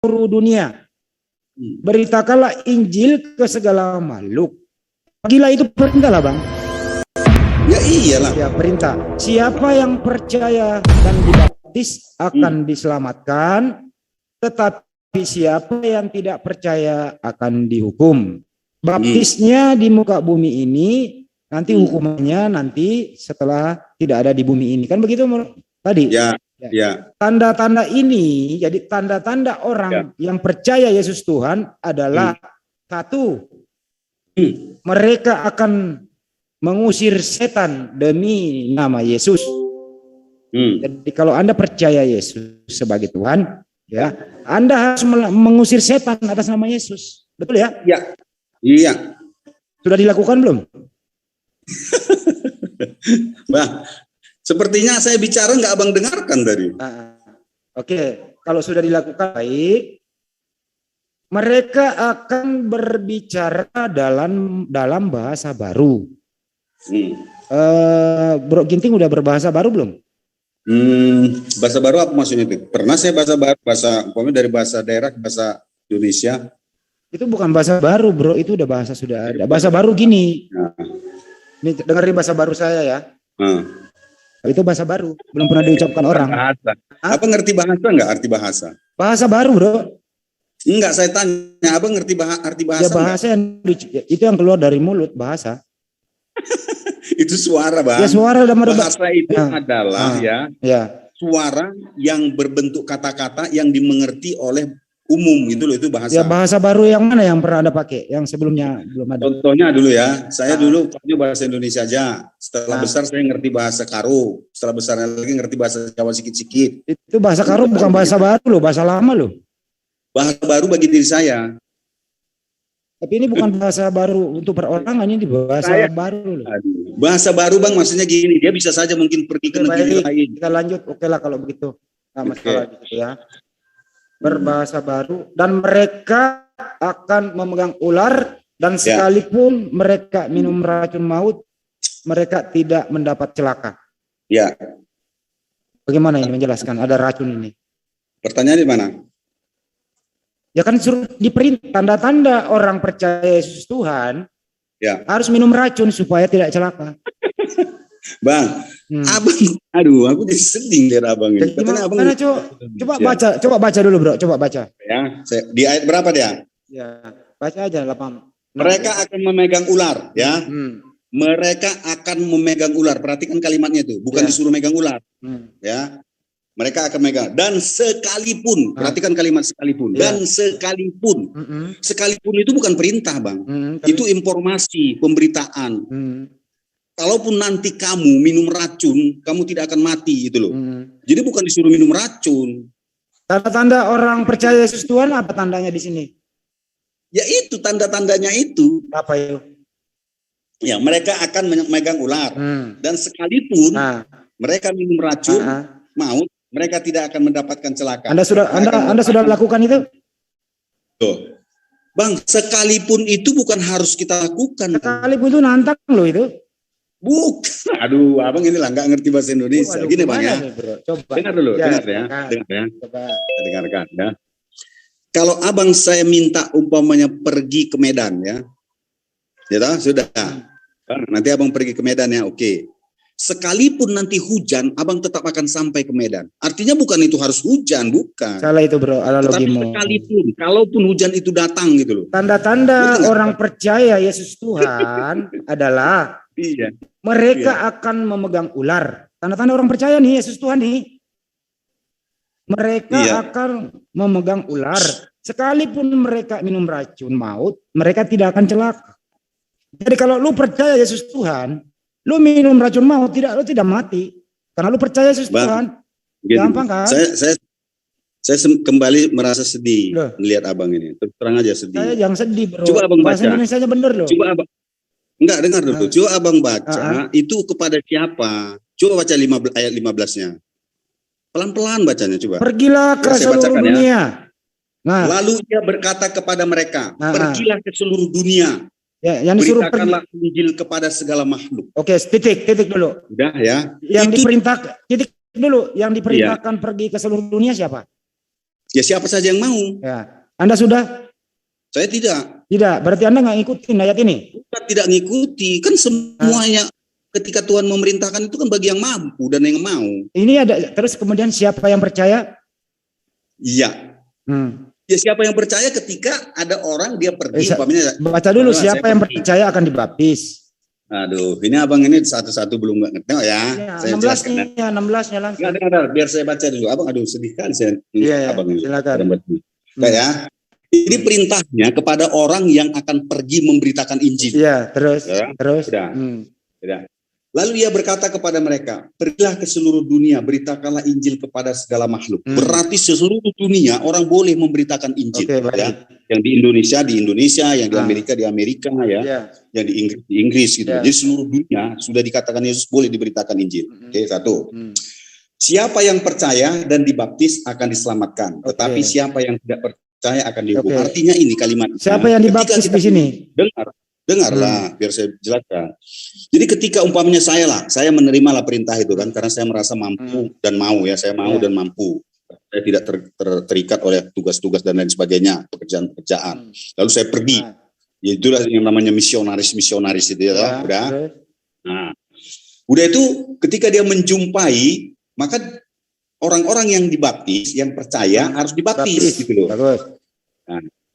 seluruh dunia. Beritakanlah Injil ke segala makhluk. Gila, itu perintah lah bang. Ya iyalah. Ya perintah. Siapa yang percaya dan dibaptis akan diselamatkan, tetapi siapa yang tidak percaya akan dihukum. Baptisnya di muka bumi ini, nanti hukumannya nanti setelah tidak ada di bumi ini. Kan begitu tadi? Ya. Ya. Tanda-tanda ini, jadi tanda-tanda orang yang percaya Yesus Tuhan adalah satu, mereka akan mengusir setan demi nama Yesus. Jadi kalau Anda percaya Yesus sebagai Tuhan, ya, Anda harus mengusir setan atas nama Yesus. Betul ya? Ya. Iya. Sudah dilakukan belum? Bah, sepertinya saya bicara nggak abang dengarkan tadi. Oke, kalau sudah dilakukan baik, mereka akan berbicara dalam bahasa baru. Bro Ginting udah berbahasa baru belum? Bahasa baru apa maksudnya itu? Pernah saya bahasa baru, umpamanya dari bahasa daerah ke bahasa Indonesia. Itu bukan bahasa baru bro, itu udah bahasa sudah ada. Bahasa baru gini. Ini dengerin bahasa baru saya ya. Itu bahasa baru, belum pernah diucapkan orang. Bahasa. Apa ngerti bahasa nggak, arti bahasa? Bahasa baru bro. Enggak, saya tanya, abang ngerti arti bahasa? Ya bahasa itu yang keluar dari mulut, bahasa. Itu suara bang. Ya suara bahasa itu adalah suara yang berbentuk kata-kata yang dimengerti oleh umum gitu loh, itu bahasa. Ya bahasa baru yang mana yang pernah Anda pakai? Yang sebelumnya belum ada. Contohnya dulu ya, saya dulu punya bahasa Indonesia aja. Setelah besar saya ngerti bahasa Karo. Setelah besar lagi ngerti bahasa Jawa sikit-sikit. Itu bahasa Karo bukan bahasa baru loh, bahasa lama loh. Bahasa baru bagi diri saya. Tapi ini bukan bahasa baru untuk perorangan, ini bahasa baru loh. Bahasa baru bang, maksudnya gini, dia bisa saja mungkin pergi ke negeri lain. Kita lanjut, oke lah kalau begitu. Nggak masalah gitu ya. Berbahasa baru, dan mereka akan memegang ular, dan sekalipun mereka minum racun maut, mereka tidak mendapat celaka. Ya. Bagaimana ini menjelaskan ada racun ini? Pertanyaan di mana? Ya kan suruh diperintah, tanda-tanda orang percaya Yesus Tuhan harus minum racun supaya tidak celaka. Bang, abang, aduh, aku jadi sedih lihat abang ini. Gimana, coba baca dulu bro, coba baca. Ya, di ayat berapa dia? Ya, baca aja 8. Mereka akan memegang ular, ya. Mereka akan memegang ular. Perhatikan kalimatnya itu, bukan disuruh megang ular, ya. Mereka akan megang, dan sekalipun, perhatikan kalimat sekalipun, dan sekalipun, sekalipun itu bukan perintah bang, itu informasi, pemberitaan. Kalaupun nanti kamu minum racun, kamu tidak akan mati gitu loh. Jadi bukan disuruh minum racun. Tanda-tanda orang percaya Yesus Tuhan apa tandanya di sini? Ya itu tanda-tandanya itu. Apa itu? Ya mereka akan memegang ular, dan sekalipun mereka minum racun maut, mereka tidak akan mendapatkan celaka. Anda sudah lakukan itu? Tuh. Bang, sekalipun itu bukan harus kita lakukan. Sekalipun itu nantang loh itu. Bukan. Aduh, abang inilah nggak ngerti bahasa Indonesia. Gini bang ya. Coba. Dengar dulu, dengar ya. Dengarkan ya. Kalau abang saya minta umpamanya pergi ke Medan ya. Ya sudah. Nanti abang pergi ke Medan ya, oke. Sekalipun nanti hujan, abang tetap akan sampai ke Medan. Artinya bukan itu harus hujan, bukan. Salah itu bro, analogimu. Tetapi sekalipun, kalaupun hujan itu datang gitu loh. Tanda-tanda orang percaya Yesus Tuhan adalah mereka akan memegang ular. Tanda-tanda orang percaya nih Yesus Tuhan nih. Mereka akan memegang ular. Sekalipun mereka minum racun maut, mereka tidak akan celaka. Jadi kalau lu percaya Yesus Tuhan, lu minum racun maut, lu tidak mati. Karena lu percaya Yesus Tuhan. Gampang kan? Saya kembali merasa sedih melihat abang ini. Terang aja sedih. Saya yang sedih bro. Coba abang baca. Bahasa Indonesia bener loh. Coba abang. Enggak, dengar dulu. Coba abang baca itu kepada siapa? Coba baca ayat 15-nya. Pelan-pelan bacanya coba. Pergilah ke seluruh dunia. Ya. Lalu ia berkata kepada mereka, pergilah ke seluruh dunia. Ya, yang disuruh beritakanlah Injil kepada segala makhluk. Oke, titik dulu. Udah ya. Yang diperintahkan pergi ke seluruh dunia siapa? Ya siapa saja yang mau. Ya. Anda sudah? Saya tidak. Tidak, berarti Anda nggak ngikutin ayat ini? Bukan tidak ngikuti, kan semuanya ketika Tuhan memerintahkan itu kan bagi yang mampu dan yang mau. Ini ada, terus kemudian siapa yang percaya? Iya. Ya siapa yang percaya ketika ada orang dia pergi. Baca dulu siapa yang percaya akan dibaptis. Aduh, ini abang ini satu-satu belum ngerti ya. Saya 16 nya langsung. Nggak, biar saya baca dulu. Abang, aduh sedih kan saya. Iya, abang ini. Silakan. Ya. Ini perintahnya kepada orang yang akan pergi memberitakan Injil. Iya, terus. Ya? Terus. Sudah. Lalu ia berkata kepada mereka, pergilah ke seluruh dunia, beritakanlah Injil kepada segala makhluk. Berarti seluruh dunia orang boleh memberitakan Injil. Ya. Yang di Indonesia, yang di Amerika ya. Yang di Inggris gitu. Jadi seluruh dunia sudah dikatakan Yesus boleh diberitakan Injil. Oke, satu. Siapa yang percaya dan dibaptis akan diselamatkan, tetapi siapa yang tidak percaya akan dihukum. Artinya ini kalimat. Siapa yang dibaptis di sini? Dengarlah, biar saya jelaskan. Jadi ketika umpamanya saya menerima perintah itu kan, karena saya merasa mampu dan mau ya, saya mau dan mampu. Saya tidak terikat oleh tugas-tugas dan lain sebagainya, pekerjaan-pekerjaan. Lalu saya pergi. Ya itulah yang namanya misionaris itu ya. Udah itu ketika dia menjumpai, maka orang-orang yang dibaptis, yang percaya harus dibaptis gitu loh.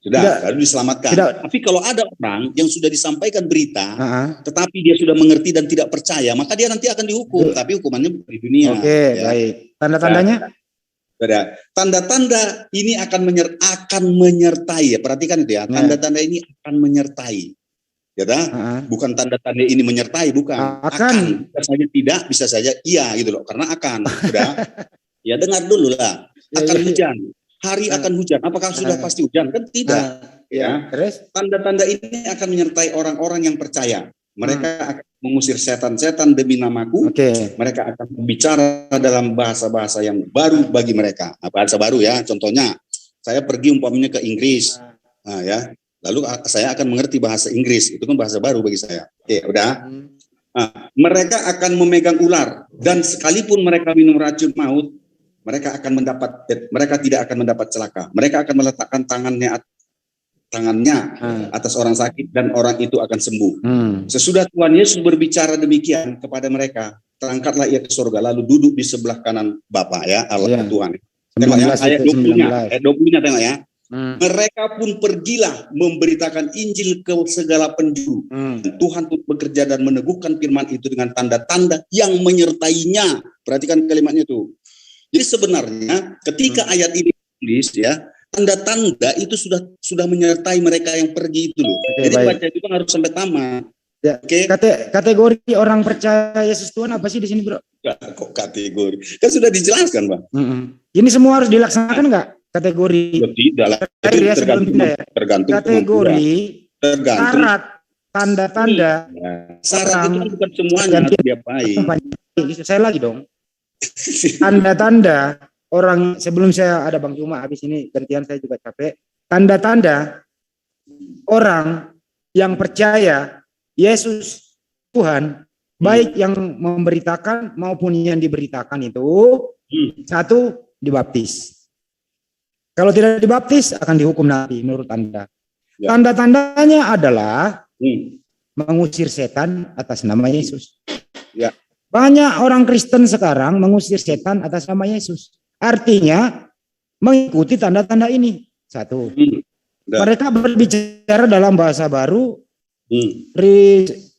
Sudah, lalu diselamatkan. Tapi kalau ada orang yang sudah disampaikan berita, tetapi dia sudah mengerti dan tidak percaya, maka dia nanti akan dihukum. Tapi hukumannya di dunia. Oke, baik. Tanda-tandanya? Tanda-tanda ini akan menyertai. Ya, perhatikan itu ya. Tanda-tanda ini akan menyertai. Ya, bukan tanda-tanda ini menyertai, bukan. Akan. Bisa saja tidak, bisa saja iya gitu loh. Karena akan. Sudah. Ya dengar dulu lah. Akan hujan. Hari akan hujan. Apakah sudah pasti hujan? Kan tidak. Ya. Terus tanda-tanda ini akan menyertai orang-orang yang percaya. Mereka akan mengusir setan-setan demi namaku. Mereka akan bicara dalam bahasa-bahasa yang baru bagi mereka. Bahasa baru ya. Contohnya, saya pergi umpamanya ke Inggris. Ya. Lalu saya akan mengerti bahasa Inggris. Itu kan bahasa baru bagi saya. Oke, udah. Mereka akan memegang ular dan sekalipun mereka minum racun maut, mereka tidak akan mendapat celaka. Mereka akan meletakkan tangannya atas orang sakit dan orang itu akan sembuh. Sesudah Tuhan Yesus berbicara demikian kepada mereka, terangkatlah ia ke surga lalu duduk di sebelah kanan Bapa ya, Allah Tuhan. Tengok ya, ayat 20-nya tengok ya. Mereka pun pergilah memberitakan Injil ke segala penjuru. Tuhan pun bekerja dan meneguhkan firman itu dengan tanda-tanda yang menyertainya. Perhatikan kalimatnya tuh. Jadi sebenarnya ketika ayat ini ditulis ya, tanda-tanda itu sudah menyertai mereka yang pergi itu loh. Jadi baca itu kan harus sampai tamat. Ya. Kategori orang percaya Yesus Tuhan apa sih di sini, Bro? Kok kategori? Kan sudah dijelaskan, Bang. Ini semua harus dilaksanakan enggak? Kategori. Tidak lah. Tergantung kategori. Syarat, tanda-tanda. Syarat itu bukan semuanya harus diapain. Saya lagi dong. Tanda-tanda orang, sebelum saya ada Bang Cuma, habis ini gantian saya juga capek. Tanda-tanda orang yang percaya Yesus Tuhan, baik yang memberitakan maupun yang diberitakan itu, satu, dibaptis. Kalau tidak dibaptis akan dihukum nanti menurut Anda. Tanda-tandanya adalah mengusir setan atas nama Yesus. Ya. Banyak orang Kristen sekarang mengusir setan atas nama Yesus. Artinya mengikuti tanda-tanda ini. Satu. Mereka berbicara dalam bahasa baru.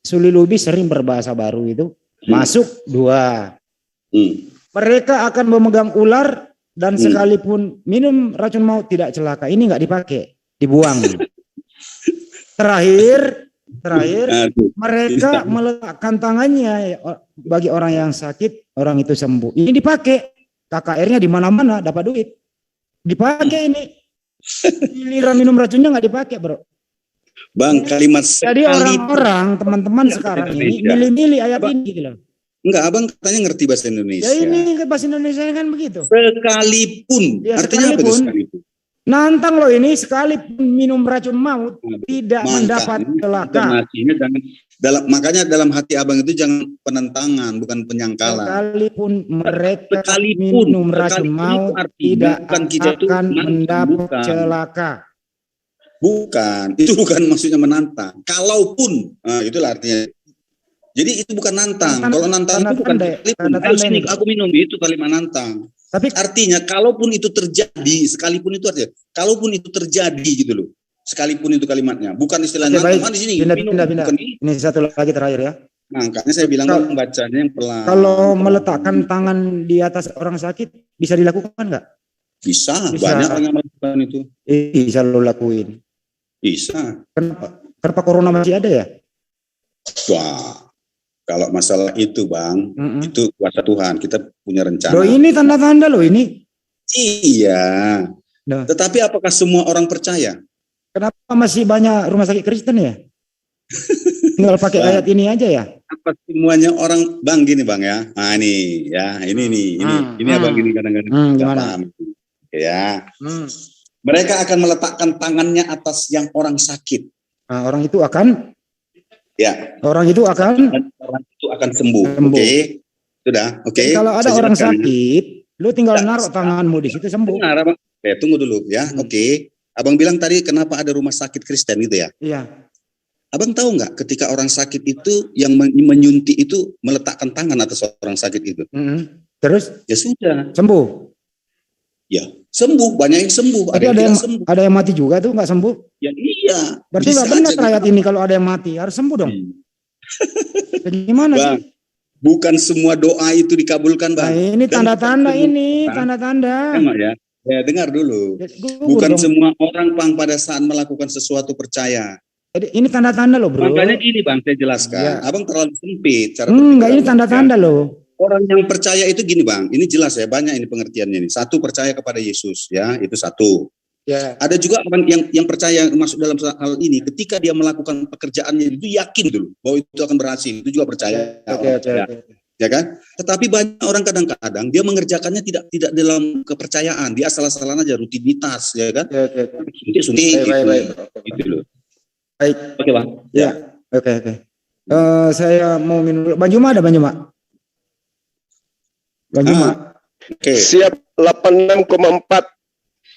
Sulilubi sering berbahasa baru itu. Masuk dua. Mereka akan memegang ular dan sekalipun minum racun maut tidak celaka. Ini nggak dipakai, dibuang. Terakhir mereka meletakkan tangannya bagi orang yang sakit, orang itu sembuh. Ini dipakai, KKR-nya di mana-mana dapat duit. Dipakai ini. Giliran minum racunnya nggak dipakai, Bro. Bang, kalimat jadi orang-orang teman-teman sekarang ini milih-milih ayat ini gitu loh. Enggak, Abang katanya ngerti bahasa Indonesia. Ya ini bahasa Indonesia kan begitu. Sekalipun. Ya, artinya apa itu sekalipun? Nantang loh ini, sekalipun minum racun maut tidak mendapat celaka. Makanya dalam hati abang itu jangan penentangan, bukan penyangkalan. Sekalipun mereka minum racun maut tidak akan mendapat celaka. Bukan, itu bukan maksudnya menantang. Kalaupun, nah, itulah artinya. Jadi itu bukan nantang. Kalau nantang itu bukan sini aku minum, itu kalimat nantang. Tapi artinya kalaupun itu terjadi, sekalipun itu artinya kalaupun itu terjadi gitu loh. Sekalipun itu kalimatnya, bukan istilah nantang. Di sini pindah. Ini satu lagi terakhir ya. Makanya saya bilang membacanya yang pelan. Kalau meletakkan tangan di atas orang sakit bisa dilakukan nggak? Bisa, banyak orang yang melakukan itu. Bisa lo lakuin. Bisa. Kenapa corona masih ada ya? Wah, kalau masalah itu bang, itu kuasa Tuhan. Kita punya rencana. Loh ini tanda-tanda loh ini. Iya. Nah. Tetapi apakah semua orang percaya? Kenapa masih banyak rumah sakit Kristen ya? Tinggal pakai ayat ini aja ya? Apa semuanya orang bang gini bang ya? Nah ini ya, ini abang gini kadang-kadang paham. Ya. Mereka akan meletakkan tangannya atas yang orang sakit. Nah, orang itu akan orang itu akan sembuh. Oke. Sudah, oke. Kalau ada orang sakit, lu tinggal naruh tanganmu di situ sembuh. Benar, Abang. Tunggu dulu ya. Oke. Abang bilang tadi kenapa ada rumah sakit Kristen gitu ya? Iya. Abang tahu nggak ketika orang sakit itu yang menyuntik itu meletakkan tangan atas orang sakit itu. Terus? Ya sudah. Sembuh. Ya, sembuh, banyak yang sembuh. Tapi ada yang mati juga tuh nggak sembuh? Ya iya. Berarti nggak benar ayat ini kalau ada yang mati harus sembuh dong. Jadi gimana sih? Bukan semua doa itu dikabulkan, Bang. Nah, ini tanda-tanda ini, tanda-tanda. Ya, dengar dulu. Bukan semua orang Bang pada saat melakukan sesuatu percaya. Jadi ini tanda-tanda loh, Bro. Makanya gini, Bang, saya jelaskan. Ya. Abang terlalu sempit cara enggak, ini tanda-tanda loh. Orang yang percaya itu gini bang, ini jelas ya, banyak ini pengertiannya ini. Satu, percaya kepada Yesus, ya itu satu. Ya. Ada juga orang yang percaya masuk dalam hal ini, ketika dia melakukan pekerjaannya itu yakin dulu bahwa itu akan berhasil, itu juga percaya. Ya kan? Tetapi banyak orang kadang-kadang dia mengerjakannya tidak dalam kepercayaan, dia asal-asalan aja, rutinitas, ya kan? Suntik, gitu loh. Baik. Oke bang. Ya. Oke. Saya mau minum dulu. Bang Juma ada Bang Juma? Bang Juma. Oke. Siap 86,4.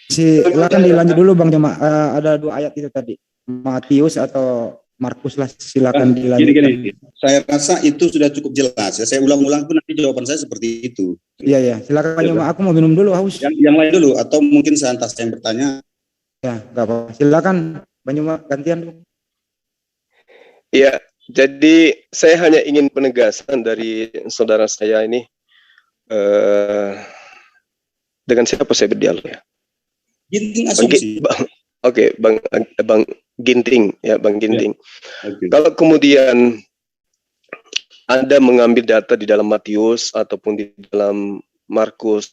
Silakan dilanjut dulu Bang Juma. Ada 2 ayat itu tadi. Matius atau Markus lah, silakan dilanjut. Gini. Saya rasa itu sudah cukup jelas ya. Saya ulang-ulang pun nanti jawaban saya seperti itu. Iya. Silakan Bang Juma. Aku mau minum dulu haus. Yang lain dulu atau mungkin saya antas yang bertanya. Ya, enggak apa-apa. Silakan Bang Juma gantian dulu. Iya, jadi saya hanya ingin penegasan dari saudara saya ini. Dengan siapa saya berdialog ya? Ginting asumsi. Oke, Bang Ginting ya, Bang Ginting. Ya. Okay. Kalau kemudian Anda mengambil data di dalam Matius ataupun di dalam Markus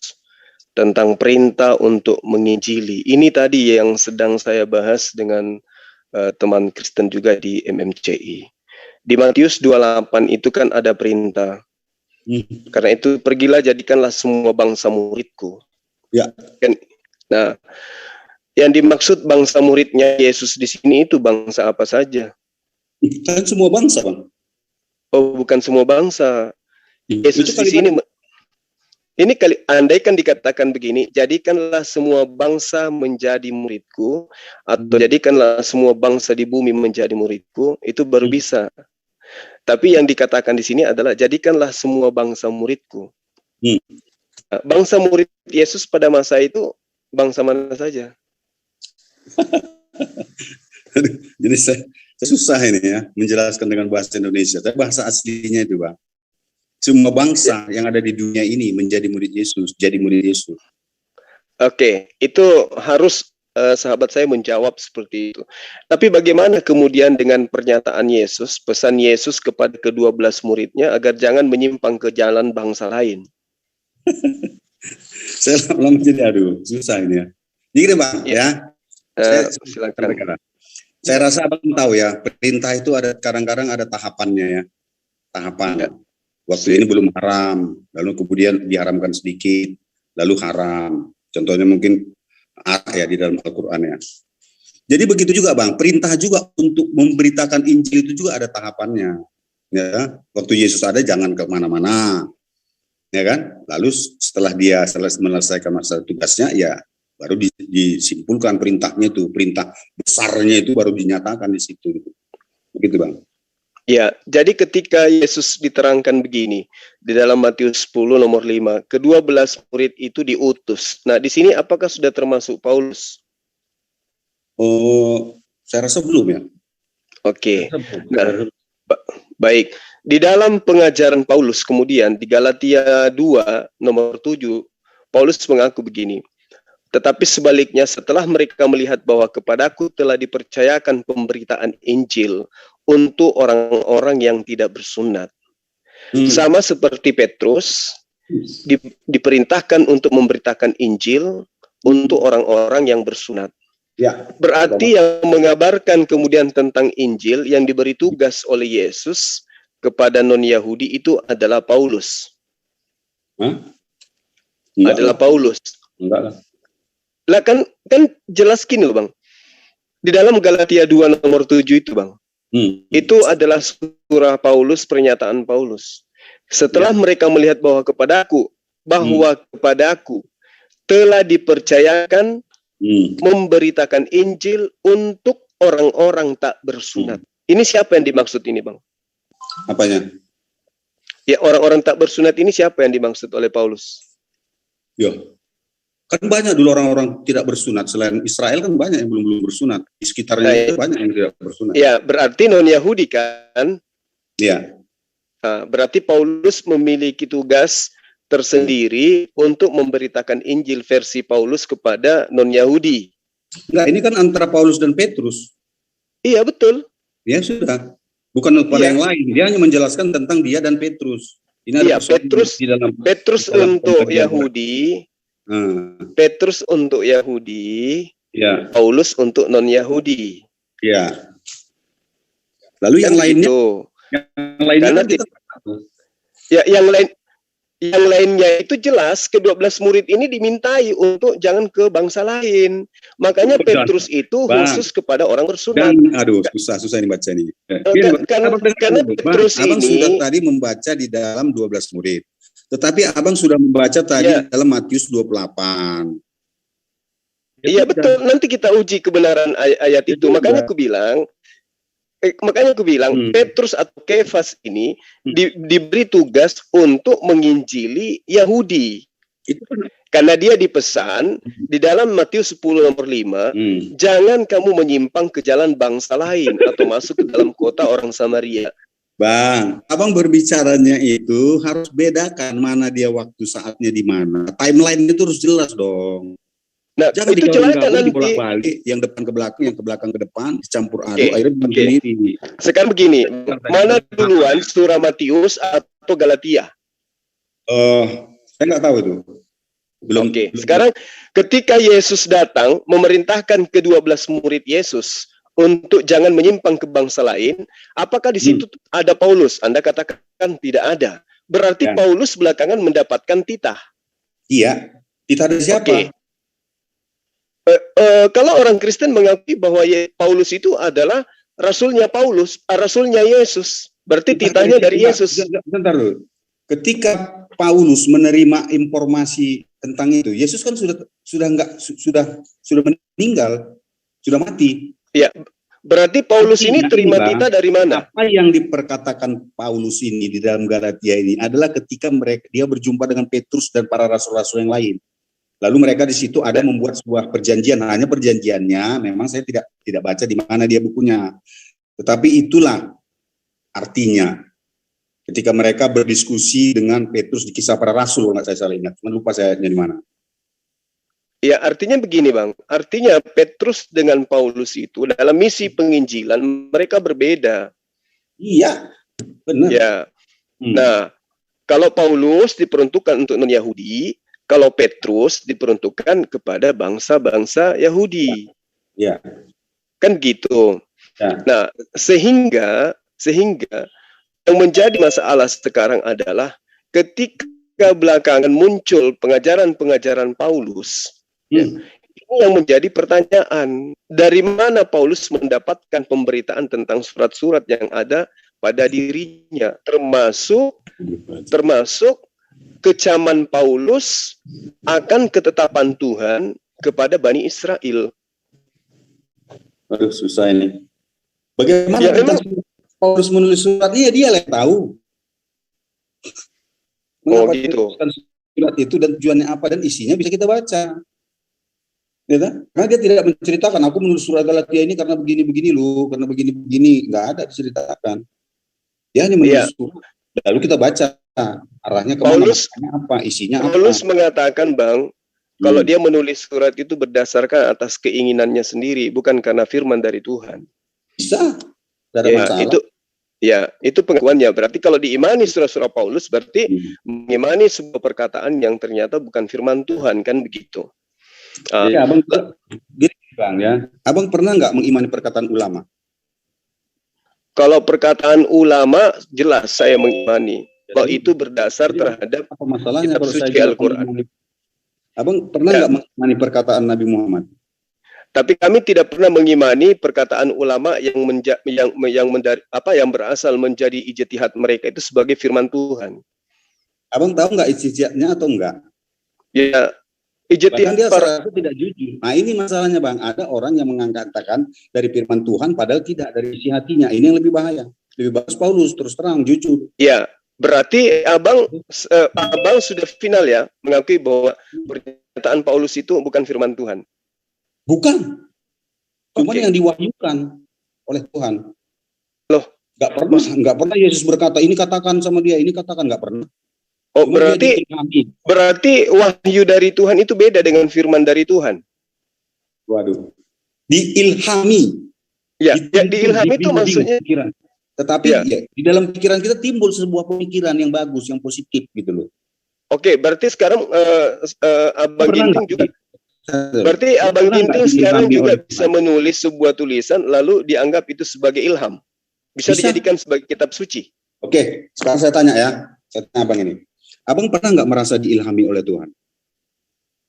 tentang perintah untuk menginjili, ini tadi yang sedang saya bahas dengan teman Kristen juga di MMCI. Di Matius 28 itu kan ada perintah. Karena itu pergilah jadikanlah semua bangsa muridku. Ya. Nah, yang dimaksud bangsa muridnya Yesus di sini itu bangsa apa saja? Kan semua bangsa, Bang. Oh, bukan semua bangsa. Yesus di sini ini andai kan dikatakan begini, jadikanlah semua bangsa menjadi muridku atau jadikanlah semua bangsa di bumi menjadi muridku, itu baru bisa. Tapi yang dikatakan di sini adalah jadikanlah semua bangsa muridku. Bangsa murid Yesus pada masa itu bangsa mana saja? Jadi saya susah ini ya menjelaskan dengan bahasa Indonesia. Tapi bahasa aslinya itu Bang. Semua bangsa yang ada di dunia ini menjadi murid Yesus, jadi murid Yesus. Oke, itu harus sahabat saya menjawab seperti itu. Tapi bagaimana kemudian dengan pernyataan Yesus, pesan Yesus kepada ke-12 muridnya agar jangan menyimpang ke jalan bangsa lain? Saya lama jadi susah ini ya. Jadi Bang ya. Silakan. Saya rasa Abang tahu ya, perintah itu ada kadang-kadang ada tahapannya ya. Tahapan. Ya. Waktu ini belum haram, lalu kemudian diharamkan sedikit, lalu haram. Contohnya mungkin Ya di dalam Al-Qur'an ya. Jadi begitu juga Bang, perintah juga untuk memberitakan Injil itu juga ada tahapannya. Ya, waktu Yesus ada jangan kemana-mana, ya kan? Lalu setelah dia menyelesaikan masa tugasnya, ya baru disimpulkan perintahnya itu, perintah besarnya itu baru dinyatakan di situ. Begitu Bang. Ya, jadi ketika Yesus diterangkan begini di dalam Matius 10 nomor 5, ke-12 murid itu diutus. Nah, di sini apakah sudah termasuk Paulus? Oh, saya rasa belum ya. Oke. Nah, baik. Di dalam pengajaran Paulus kemudian di Galatia 2 nomor 7, Paulus mengaku begini. Tetapi sebaliknya setelah mereka melihat bahwa kepadaku telah dipercayakan pemberitaan Injil untuk orang-orang yang tidak bersunat. Sama seperti Petrus diperintahkan untuk memberitakan Injil untuk orang-orang yang bersunat. Ya. Berarti yang mengabarkan kemudian tentang Injil yang diberi tugas oleh Yesus kepada non-Yahudi itu adalah Paulus. Adalah Paulus. Enggak lah. Lah kan jelas gini loh Bang. Di dalam Galatia 2 nomor 7 itu Bang. Itu adalah surah Paulus, pernyataan Paulus. Setelah mereka melihat bahwa kepadaku telah dipercayakan memberitakan Injil untuk orang-orang tak bersunat. Ini siapa yang dimaksud ini Bang? Apanya? Ya, orang-orang tak bersunat ini siapa yang dimaksud oleh Paulus? Ya, kan banyak dulu orang-orang tidak bersunat. Selain Israel kan banyak yang belum bersunat. Di sekitarnya banyak yang tidak bersunat. Ya, berarti non-Yahudi kan? Ya. Nah, berarti Paulus memiliki tugas tersendiri untuk memberitakan Injil versi Paulus kepada non-Yahudi. Enggak, ini kan antara Paulus dan Petrus. Iya, betul. Ya sudah. Bukan kepada yang lain. Dia hanya menjelaskan tentang dia dan Petrus. Ini ada Petrus di dalam untuk Yahudi. Petrus untuk Yahudi. Ya. Paulus untuk non-Yahudi. Ya. Lalu yang lainnya gitu. Yang lainnya itu jelas ke-12 murid ini dimintai untuk jangan ke bangsa lain. Makanya Petrus itu khusus kepada orang bersunat. Aduh, susah ini baca ini. Karena Petrus Abang ini sudah tadi membaca di dalam 12 murid. Tetapi Abang sudah membaca tadi dalam Matius 28. Iya betul, nanti kita uji kebenaran ayat itu. Makanya aku bilang Petrus atau Kefas ini diberi tugas untuk menginjili Yahudi. Karena dia dipesan di dalam Matius 10 nomor 5, jangan kamu menyimpang ke jalan bangsa lain atau masuk ke dalam kota orang Samaria. Bang, Abang berbicaranya itu harus bedakan mana dia waktu saatnya di mana. Timeline itu harus jelas dong. Nah, jangan itu celaka nanti bolak-balik, yang depan ke belakang, yang ke belakang ke depan, dicampur aduk, akhirnya sendiri. Sekarang begini, mana duluan surah Matius atau Galatia? Saya nggak tahu itu. Belum. Sekarang ketika Yesus datang memerintahkan ke-12 murid Yesus untuk jangan menyimpang ke bangsa lain, apakah di situ ada Paulus? Anda katakan tidak ada. Berarti Paulus belakangan mendapatkan titah. Iya. Titah dari siapa? Kalau orang Kristen mengakui bahwa Paulus itu adalah rasulnya rasulnya Yesus, berarti titahnya dari Yesus. Bentar dulu. Ketika Paulus menerima informasi tentang itu, Yesus kan sudah meninggal, sudah mati. Ya, berarti Paulus ini terima titah dari mana? Apa yang diperkatakan Paulus ini di dalam Galatia ini adalah ketika dia berjumpa dengan Petrus dan para rasul-rasul yang lain. Lalu mereka di situ ada membuat sebuah perjanjian. Hanya perjanjiannya, memang saya tidak baca di mana dia bukunya. Tetapi itulah artinya. Ketika mereka berdiskusi dengan Petrus di Kisah Para Rasul, nggak saya salah ingat. Cuma lupa saya di mana. Ya, artinya begini Bang. Artinya Petrus dengan Paulus itu dalam misi penginjilan mereka berbeda. Iya, benar. Ya. Nah, kalau Paulus diperuntukkan untuk non-Yahudi, kalau Petrus diperuntukkan kepada bangsa-bangsa Yahudi. Ya. Kan gitu. Ya. Nah, sehingga yang menjadi masalah sekarang adalah ketika belakangan muncul pengajaran-pengajaran Paulus, Ini yang menjadi pertanyaan. Dari mana Paulus mendapatkan pemberitaan tentang surat-surat yang ada pada dirinya, termasuk kecaman Paulus akan ketetapan Tuhan kepada Bani Israel. Aduh, susah ini. Bagaimana Ya, kita Paulus menulis surat? Iya, dia yang tahu. Mengapa gitu. Surat itu dan tujuannya apa dan isinya bisa kita baca. Ya, karena dia tidak menceritakan aku menulis surat Galatia ini karena begini-begini loh, karena begini-begini, nggak ada diceritakan. Dia hanya menulis surat, lalu kita baca arahnya kemana, apa, isinya apa. Paulus mengatakan, Bang, kalau dia menulis surat itu berdasarkan atas keinginannya sendiri, bukan karena firman dari Tuhan. Bisa, tidak ada masalah. Itu pengakuannya. Berarti kalau diimani surat-surat Paulus, berarti mengimani sebuah perkataan yang ternyata bukan firman Tuhan, kan begitu. Ya, Abang, gini, Bang, ya. Abang pernah nggak mengimani perkataan ulama? Kalau perkataan ulama, jelas saya mengimani. Bahwa itu berdasar terhadap apa masalahnya kitab kalau suci saya Al-Quran. Abang pernah nggak mengimani perkataan Nabi Muhammad? Tapi kami tidak pernah mengimani perkataan ulama yang berasal menjadi ijtihad mereka itu sebagai firman Tuhan. Abang tahu nggak ijtihadnya atau enggak? Ya, ijtihad dia tidak jujur. Nah, ini masalahnya, Bang. Ada orang yang mengatakan dari firman Tuhan padahal tidak, dari isi hatinya. Ini yang lebih bahaya. Lebih bagus Paulus terus terang jujur. Ya, berarti abang sudah final ya mengakui bahwa pernyataan Paulus itu bukan firman Tuhan. Bukan. Cuma yang diwahyukan oleh Tuhan. Loh, nggak pernah Yesus berkata ini katakan sama dia, ini katakan, nggak pernah. Oh, berarti wahyu dari Tuhan itu beda dengan firman dari Tuhan. Waduh. Diilhami. Ya, diilhami itu maksudnya pikiran. Tetapi ya, di dalam pikiran kita timbul sebuah pemikiran yang bagus, yang positif gitu loh. Oke, berarti sekarang Abang Ginting juga berarti Abang Ginting sekarang juga bisa menulis sebuah tulisan lalu dianggap itu sebagai ilham. Bisa dijadikan sebagai kitab suci. Oke, sekarang saya tanya ya. Saya tanya Abang ini. Abang pernah nggak merasa diilhami oleh Tuhan?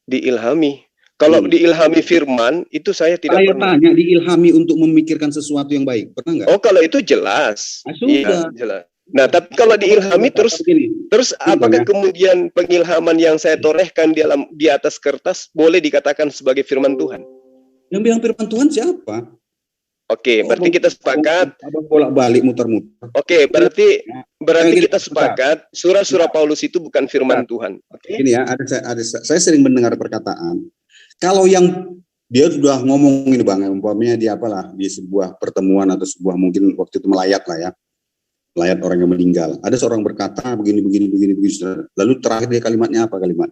Diilhami. Kalau diilhami firman, itu saya tidak pernah. Tanya, diilhami untuk memikirkan sesuatu yang baik. Pernah nggak? Oh, kalau itu jelas. Iya, jelas. Nah, tapi kalau diilhami terus apakah kemudian pengilhaman yang saya torehkan di atas kertas boleh dikatakan sebagai firman Tuhan? Yang bilang firman Tuhan siapa? Oke, berarti kita sepakat. Abang bolak-balik muter-muter. Oke, berarti kita sepakat surah-surah Paulus itu bukan firman Tuhan. Oke. Ini ya, saya sering mendengar perkataan. Kalau yang dia sudah ngomong ini, Bang, umpamanya di apalah di sebuah pertemuan atau sebuah mungkin waktu itu melayat lah ya. Melayat orang yang meninggal. Ada seorang berkata begini. Lalu terakhir dia kalimatnya apa kalimat?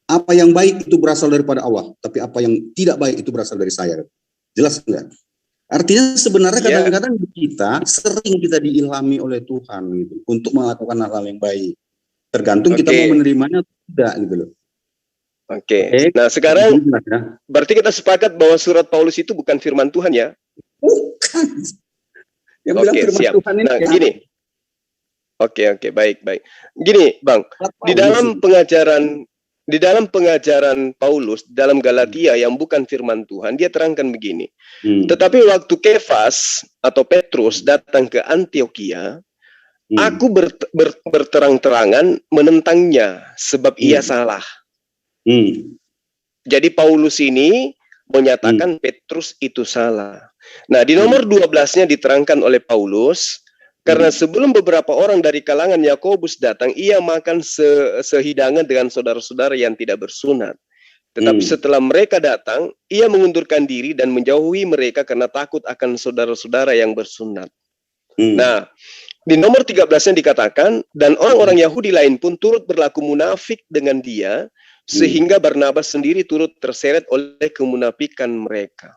Apa yang baik itu berasal daripada Allah, tapi apa yang tidak baik itu berasal dari saya. Jelas enggak? Artinya sebenarnya kadang-kadang kita sering diilhami oleh Tuhan gitu untuk melakukan hal-hal yang baik. Tergantung kita mau menerimanya atau tidak gitu loh. Oke. Nah, sekarang berarti kita sepakat bahwa surat Paulus itu bukan firman Tuhan ya? Bukan. Yang bilang firman siap. Tuhan ini. Nah, gini. Oke, baik. Gini, Bang, di dalam pengajaran Paulus dalam Galatia yang bukan firman Tuhan, dia terangkan begini. Tetapi waktu Kefas atau Petrus datang ke Antioquia, aku berterang-terangan menentangnya sebab ia salah. Jadi Paulus ini menyatakan Petrus itu salah. Nah, di nomor 12-nya diterangkan oleh Paulus, karena sebelum beberapa orang dari kalangan Yakobus datang, ia makan sehidangan dengan saudara-saudara yang tidak bersunat. Tetapi setelah mereka datang, ia mengundurkan diri dan menjauhi mereka karena takut akan saudara-saudara yang bersunat. Nah, di nomor 13-nya dikatakan, dan orang-orang Yahudi lain pun turut berlaku munafik dengan dia, sehingga Barnabas sendiri turut terseret oleh kemunafikan mereka.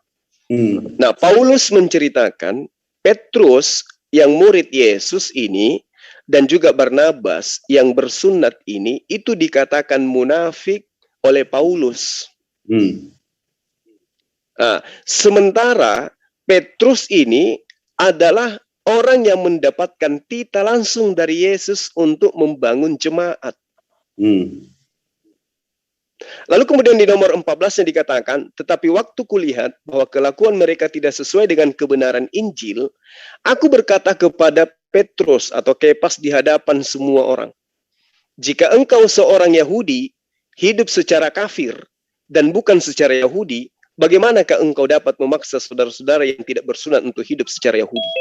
Nah, Paulus menceritakan Petrus yang murid Yesus ini dan juga Barnabas yang bersunat ini itu dikatakan munafik oleh Paulus. Nah, sementara Petrus ini adalah orang yang mendapatkan titah langsung dari Yesus untuk membangun jemaat. Lalu kemudian di nomor 14 yang dikatakan, tetapi waktu kulihat bahwa kelakuan mereka tidak sesuai dengan kebenaran Injil, aku berkata kepada Petrus atau Kepas di hadapan semua orang, jika engkau seorang Yahudi, hidup secara kafir, dan bukan secara Yahudi, bagaimanakah engkau dapat memaksa saudara-saudara yang tidak bersunat untuk hidup secara Yahudi?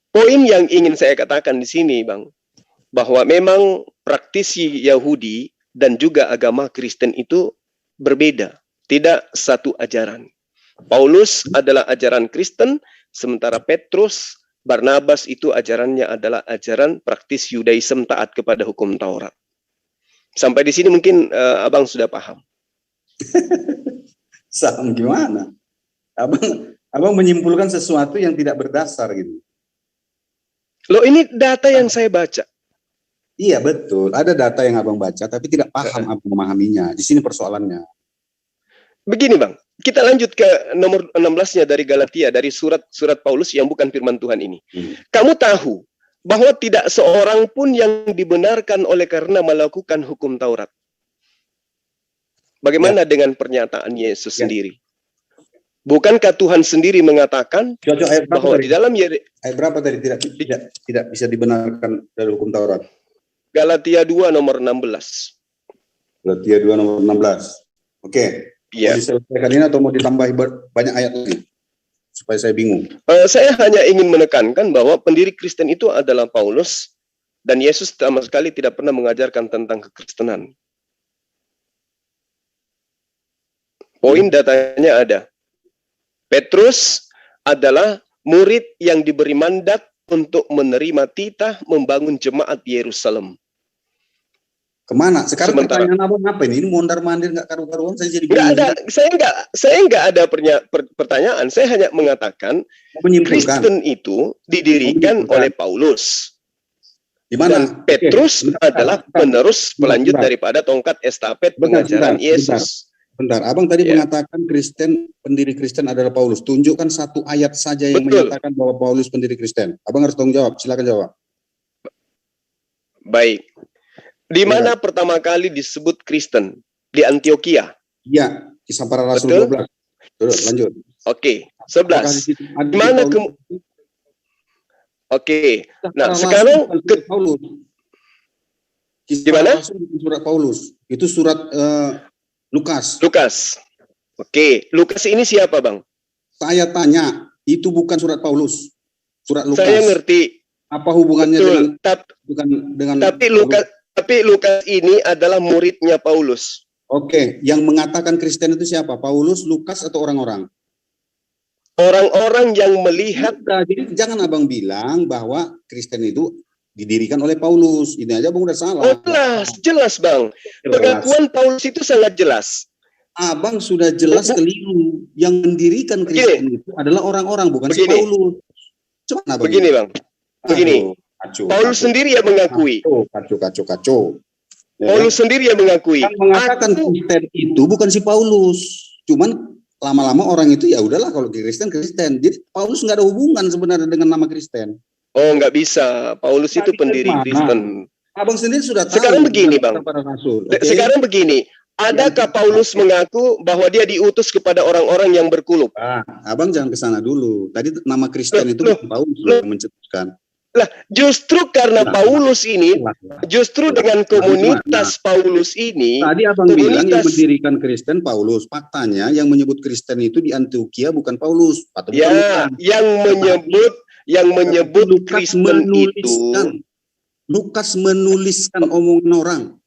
Poin yang ingin saya katakan di sini, Bang, bahwa memang praktisi Yahudi dan juga agama Kristen itu berbeda, tidak satu ajaran. Paulus adalah ajaran Kristen, sementara Petrus, Barnabas itu ajarannya adalah ajaran praktis Yudaism, taat kepada hukum Taurat. Sampai di sini mungkin Abang sudah paham. Sam gimana? Abang menyimpulkan sesuatu yang tidak berdasar gitu. Loh, ini data yang saya baca. Iya betul, ada data yang abang baca tapi tidak paham abang memahaminya. Di sini persoalannya. Begini Bang, kita lanjut ke nomor 16-nya dari Galatia, dari surat Paulus yang bukan firman Tuhan ini. Kamu tahu bahwa tidak seorang pun yang dibenarkan oleh karena melakukan hukum Taurat. Bagaimana dengan pernyataan Yesus sendiri? Bukankah Tuhan sendiri mengatakan bahwa di dalam ayat berapa tadi tidak bisa dibenarkan dari hukum Taurat? Galatia 2 nomor 16. Galatia 2 nomor 16. Oke. Iya. Mau diselesaikan ini atau mau ditambah banyak ayat lagi? Supaya saya bingung. Saya hanya ingin menekankan bahwa pendiri Kristen itu adalah Paulus, dan Yesus sama sekali tidak pernah mengajarkan tentang kekristenan. Poin datanya ada. Petrus adalah murid yang diberi mandat untuk menerima titah membangun jemaat Yerusalem. Kemana? Sekarang pertanyaan abang apa ini? Ini mondar-mandir nggak karu-karuan, saya jadi bingung. Saya nggak ada pertanyaan. Saya hanya mengatakan Kristen itu didirikan oleh Paulus. Di mana? Petrus adalah penerus pelanjut daripada tongkat estafet pengajaran Yesus. Bentar, abang tadi mengatakan pendiri Kristen adalah Paulus. Tunjukkan satu ayat saja yang menyatakan bahwa Paulus pendiri Kristen. Abang harus tanggung jawab. Silakan jawab. Baik. Di mana pertama kali disebut Kristen? Di Antioquia. Iya, Kisah Para Rasul 12. Terus lanjut. Oke, 11. Di mana Oke. Nah, sekarang Paulus. Di mana? Surat Paulus. Itu surat Lukas. Oke, Lukas ini siapa, Bang? Saya tanya, itu bukan surat Paulus. Surat Lukas. Saya ngerti. Apa hubungannya dengan Tapi Lukas ini adalah muridnya Paulus. Oke, yang mengatakan Kristen itu siapa? Paulus, Lukas, atau orang-orang? Orang-orang yang melihat. Jadi jangan abang bilang bahwa Kristen itu didirikan oleh Paulus. Ini aja abang udah salah. Oh, jelas Bang. Pengakuan Paulus itu sangat jelas. Abang sudah jelas keliru. Yang mendirikan Kristen itu adalah orang-orang, bukan si Paulus. Cuman begini Bang. Begini. Paulus sendiri yang mengakui. Kacau. Paulus sendiri yang mengakui. Yang mengatakan Kristen itu bukan si Paulus. Cuman lama-lama orang itu ya udahlah kalau Kristen. Jadi Paulus nggak ada hubungan sebenarnya dengan nama Kristen. Oh, nggak bisa. Paulus itu pendiri Kristen. Abang sendiri sudah tahu. Sekarang begini, Bang. Sekarang begini. Adakah Paulus mengaku bahwa dia diutus kepada orang-orang yang berkuluk? Abang jangan ke sana dulu. Tadi nama Kristen itu Paulus yang mencetuskan. Lah, justru karena Paulus ini, justru dengan komunitas Paulus ini, tadi abang bilang yang mendirikan Kristen Paulus. Faktanya yang menyebut Kristen itu di Antioquia bukan Paulus. Ya, yang menyebut Kristen itu. Lukas menuliskan omongan orang.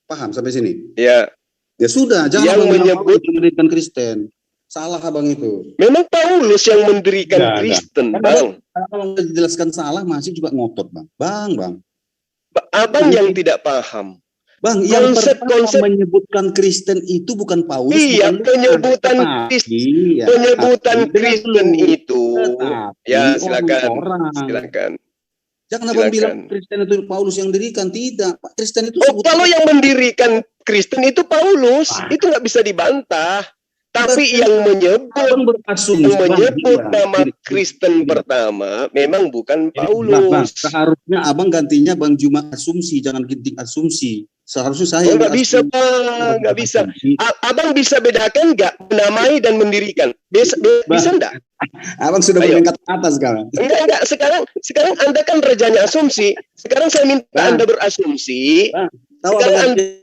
Paham sampai sini? Ya. Ya sudah, jangan mendirikan Kristen. Salah abang itu. Memang Paulus yang mendirikan Kristen, Bang. Kalau dijelaskan salah masih juga ngotot, Bang. Abang yang tidak paham. Bang, yang konsep menyebutkan Kristen itu bukan Paulus. Iya, penyebutan Kristen itu. Ya, silakan. Jangan abang bilang Kristen itu Paulus yang dirikan. Tidak, Pak. Kristen itu kalau yang mendirikan Kristen itu Paulus, itu nggak bisa dibantah. Tapi yang menyebut nama Kristen pertama memang bukan Paulus. Seharusnya abang gantinya Bang Juma asumsi, jangan ginting asumsi. Seharusnya saya nggak bisa, Bang, nggak bisa. Abang bisa bedakan nggak menamai dan mendirikan? Bisa enggak? Abang sudah meningkat ke atas sekarang. Enggak. Sekarang Anda kan rajanya asumsi. Sekarang saya minta Anda berasumsi.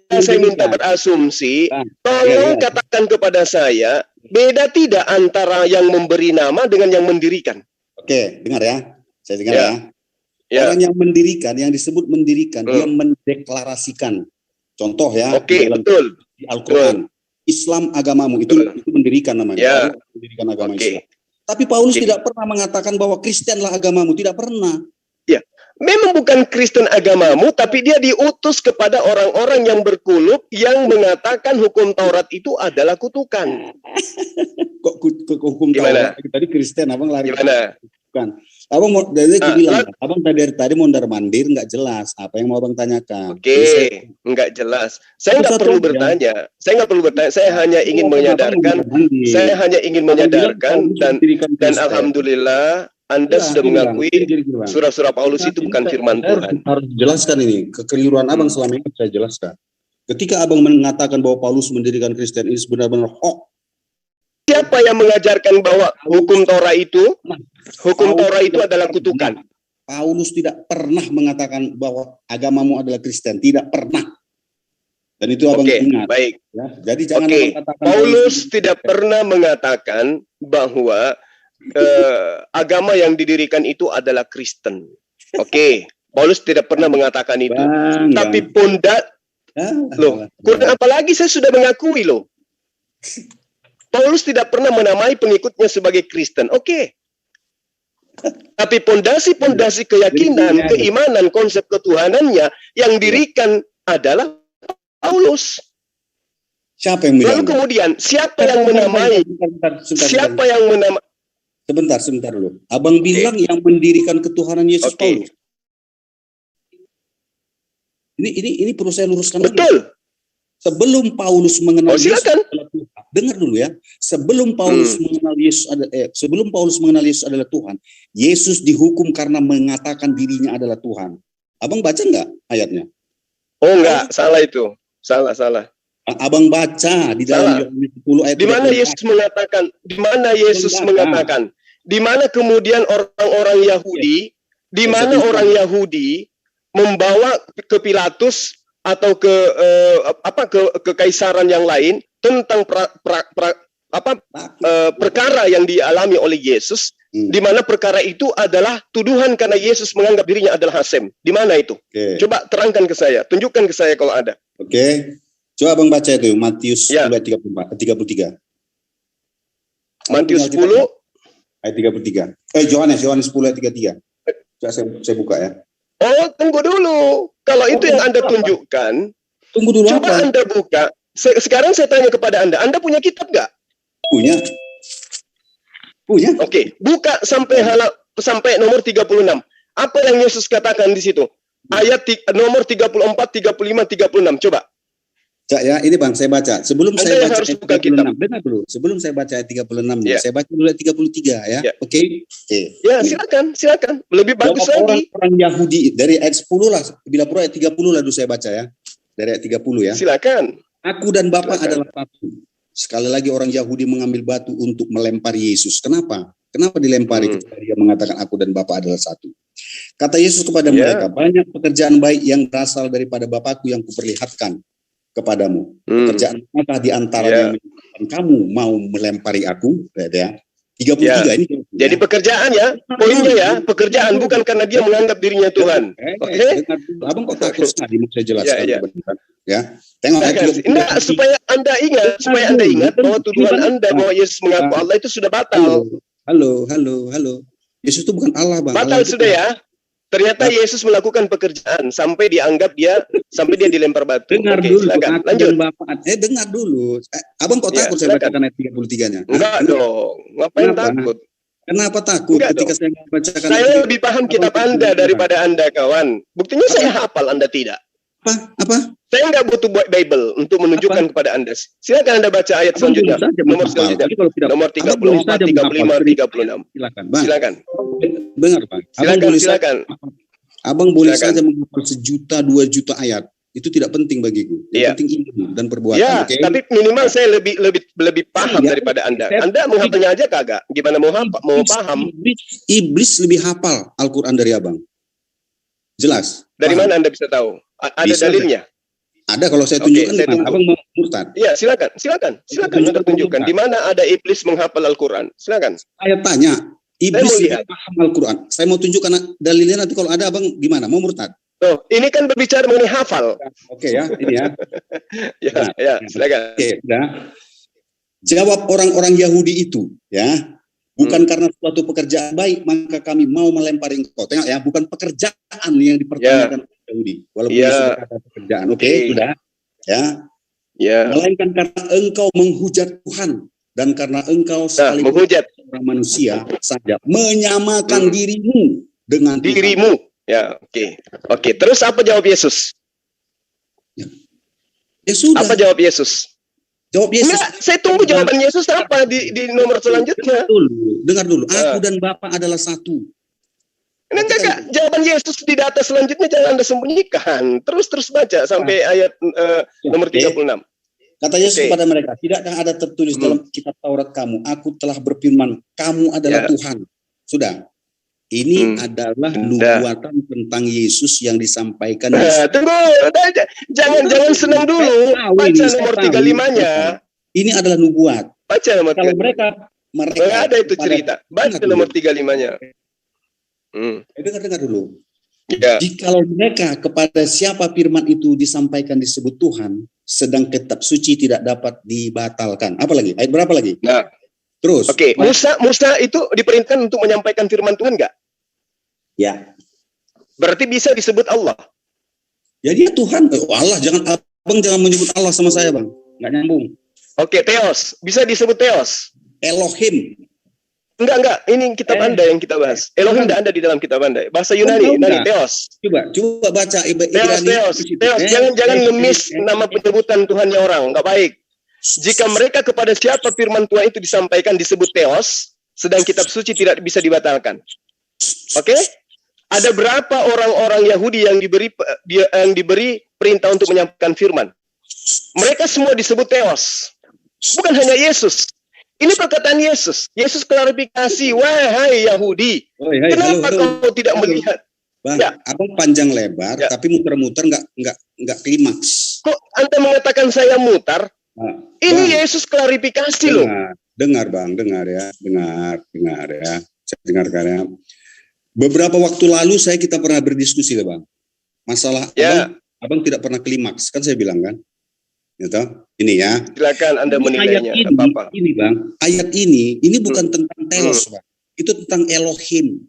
Saya minta berasumsi. Tolong katakan kepada saya, beda tidak antara yang memberi nama dengan yang mendirikan? Oke, dengar ya. Saya dengar ya. Orang yang mendirikan, yang disebut mendirikan, dia mendeklarasikan. Contoh ya, betul. Di Al-Quran, Islam agamamu, itu mendirikan namanya. Mendirikan agama Islam. Tapi Paulus tidak pernah mengatakan bahwa Kristenlah agamamu, tidak pernah. Ya, memang bukan Kristen agamamu, tapi dia diutus kepada orang-orang yang berkuluk yang mengatakan hukum Taurat itu adalah kutukan. Kok hukum Taurat? Tadi Kristen, abang lari. Gimana? Bukan. Abang mau dari bilang, abang tadi mondar-mandir nggak jelas. Apa yang mau abang tanyakan? Oke, nggak jelas. Saya nggak perlu bertanya. Saya hanya ingin menyadarkan. Dan alhamdulillah Anda sudah mengakui surah-surah Paulus itu bukan firman Tuhan. Harus jelaskan ini kekeliruan abang selama ini saya jelaskan. Ketika abang mengatakan bahwa Paulus mendirikan Kristen, ini benar-benar hoax. Siapa yang mengajarkan bahwa hukum Torah itu adalah kutukan? Paulus tidak pernah mengatakan bahwa agamamu adalah Kristen, tidak pernah. Dan itu abang ingat. Baik. Ya, jadi jangan katakan Paulus tidak pernah mengatakan bahwa agama yang didirikan itu adalah Kristen. Paulus tidak pernah mengatakan itu. Tapi kurang apa lagi saya sudah mengakui loh. Paulus tidak pernah menamai pengikutnya sebagai Kristen. Tapi pondasi-pondasi keyakinan, keimanan, konsep ketuhanannya yang dirikan adalah Paulus. Siapa yang bilang? Lalu kemudian siapa yang menamai? Siapa yang menamai? Sebentar dulu. Abang bilang yang mendirikan ketuhanan Yesus Paulus. Ini perlu saya luruskan. Betul. Sebelum Paulus mengenal Yesus adalah Tuhan. Dengar dulu ya. Sebelum Paulus mengenal Yesus adalah Tuhan, Yesus dihukum karena mengatakan dirinya adalah Tuhan. Abang baca enggak ayatnya? Enggak, salah itu. Salah. Abang baca di dalam Yohanes 10 ayat. Di mana Yesus mengatakan? Di mana Yesus mengatakan? Di mana kemudian orang-orang Yahudi, di mana orang Yahudi membawa ke Pilatus atau ke kekaisaran yang lain tentang perkara yang dialami oleh Yesus, di mana perkara itu adalah tuduhan karena Yesus menganggap dirinya adalah Hasem. Di mana itu? Coba terangkan ke saya, tunjukkan ke saya kalau ada. Coba abang baca itu Matius 10 ayat 33. Matius 10 ayat 33. Yohanes 10 ayat 33. Coba saya buka ya. Tunggu dulu. Kalau itu yang Anda tunjukkan, tunggu dulu. Coba Anda buka. Sekarang saya tanya kepada Anda punya kitab nggak? Punya. Buka sampai nomor 36. Apa yang Yesus katakan di situ? Ayat nomor 34, 35, 36. Coba. Ya, ini Bang, saya baca. Sebelum Anda saya baca harus ayat 36, dengar dulu. Sebelum saya baca ayat 36-nya, saya baca dulu ayat 33 ya. Oke. Ya, silakan. Lebih bagus lagi. Orang Yahudi dari ayat 10 lah, bila perlu ayat 30 lah dulu saya baca ya. Dari ayat 30 ya. Silakan. Aku dan Bapa adalah satu. Sekali lagi orang Yahudi mengambil batu untuk melempari Yesus. Kenapa? Kenapa dilempari ketika dia mengatakan aku dan Bapa adalah satu? Kata Yesus kepada mereka, banyak pekerjaan baik yang berasal daripada Bapakku yang kuperlihatkan kepadamu. Pekerjaan apa di antaranya kamu mau melempari aku? Ya. 33 ini. Jadi pekerjaan ya, poinnya ya, pekerjaan bukan karena dia menganggap dirinya Tuhan. Abang kok takut sekali mau saya jelaskan ya. Tengok enggak, supaya Anda ingat bahwa tuduhan Anda bahwa Yesus mengaku Allah itu sudah batal. Halo. Yesus itu bukan Allah, Bang. Batal sudah ya. Ternyata Yesus melakukan pekerjaan sampai dia dilempar batu. Dengar dulu, silakan. Lanjut. Dengar dulu. Abang kok takut saya bacakan ayat 33-nya? Enggak dong. Ngapain takut? Kenapa takut ketika saya membacakan? Saya lebih paham kitab Anda daripada Anda, kawan. Buktinya saya hafal, Anda tidak. Apa? Saya nggak butuh Bible untuk menunjukkan kepada Anda. Silakan Anda baca ayat selanjutnya. Nomor 34, 35, 36. Silakan. Dengar, Bang. Silakan. Abang boleh saja menghafal 1 juta, 2 juta ayat. itu tidak penting bagiku. Yang penting ilmu dan perbuatan. Ya, tapi minimal saya lebih paham daripada Anda. Anda menghafalnya aja kagak? Gimana mau paham? Iblis lebih hafal Al-Quran dari abang. Jelas. Dari mana Anda bisa tahu? Ada dalilnya? Ada, kalau saya tunjukkan. Abang mau murtad? Iya, silakan Anda tunjukkan. Di mana ada iblis menghafal Al-Quran? Silakan. Saya tanya, iblis lebih paham Al-Quran. Saya mau tunjukkan dalilnya, nanti kalau ada abang gimana? Mau murtad? Oh, ini kan berbicara mengenai hafal. Oke ya, ini ya. Ya, silakan. Oke, ya. Jawab orang-orang Yahudi itu, ya. Bukan karena suatu pekerjaan baik maka kami mau melempari engkau. Tengok ya, bukan pekerjaan yang dipertanyakan oleh Yahudi. Walaupun sudah ada pekerjaan. Oke, sudah. Ya. Melainkan karena engkau menghujat Tuhan dan karena engkau menghujat orang manusia saja menyamakan dirimu dengan dirimu. Tuhan. Ya, oke. Terus apa jawab Yesus? Ya sudah. Apa jawab Yesus? Jawab Yesus. Enggak, saya tunggu jawaban Yesus apa di nomor selanjutnya. Dengar dulu. Aku dan Bapa adalah satu. Enggak. Jawaban Yesus di data selanjutnya jangan Anda sembunyikan. Terus baca sampai ayat nomor 36. Kata Yesus kepada mereka, tidakkah ada tertulis dalam kitab Taurat kamu, aku telah berfirman, kamu adalah Tuhan. Sudah. Ini adalah nubuatan tentang Yesus yang disampaikan. Tunggu, jangan senang dulu. Baca nomor 35-nya. Ini adalah nubuat. Baca nomor 35. Kalau mereka ada itu cerita. Baca nomor 35-nya. Dengar dulu. Ya. Jikalau mereka kepada siapa firman itu disampaikan disebut Tuhan, sedang kitab suci tidak dapat dibatalkan. Apa lagi? Ayat berapa lagi? Nah. Terus. Oke, Musa itu diperintahkan untuk menyampaikan firman Tuhan nggak? Ya. Berarti bisa disebut Allah. Ya dia Tuhan. Allah, abang jangan menyebut Allah sama saya, bang. Nggak nyambung. Oke, Theos. Bisa disebut Theos. Elohim. Enggak. Ini kitab Anda yang kita bahas. Elohim tidak ada di dalam kitab Anda. Bahasa Yunani, Theos. Coba baca Theos. Jangan ngemis nama penyebutan Tuhannya orang. Nggak baik. Jika mereka kepada siapa firman Tuhan itu disampaikan disebut Theos, sedang kitab suci tidak bisa dibatalkan. Oke? Ada berapa orang-orang Yahudi yang diberi perintah untuk menyampaikan firman? Mereka semua disebut Theos. Bukan hanya Yesus. Ini perkataan Yesus. Yesus klarifikasi, wahai Yahudi, kenapa kau tidak melihat? Bang, abang panjang lebar, tapi muter-muter nggak klimaks. Kok Anda mengatakan saya mutar? Ini Yesus klarifikasi loh. Dengar bang, dengar ya. Saya dengarkan ya. Beberapa waktu lalu kita pernah berdiskusi lah bang. Masalah abang tidak pernah klimaks, kan saya bilang kan. Gitu. Ini ya. Silakan Anda menilainya. Ini bang, ayat ini bukan tentang Theos bang. Itu tentang Elohim.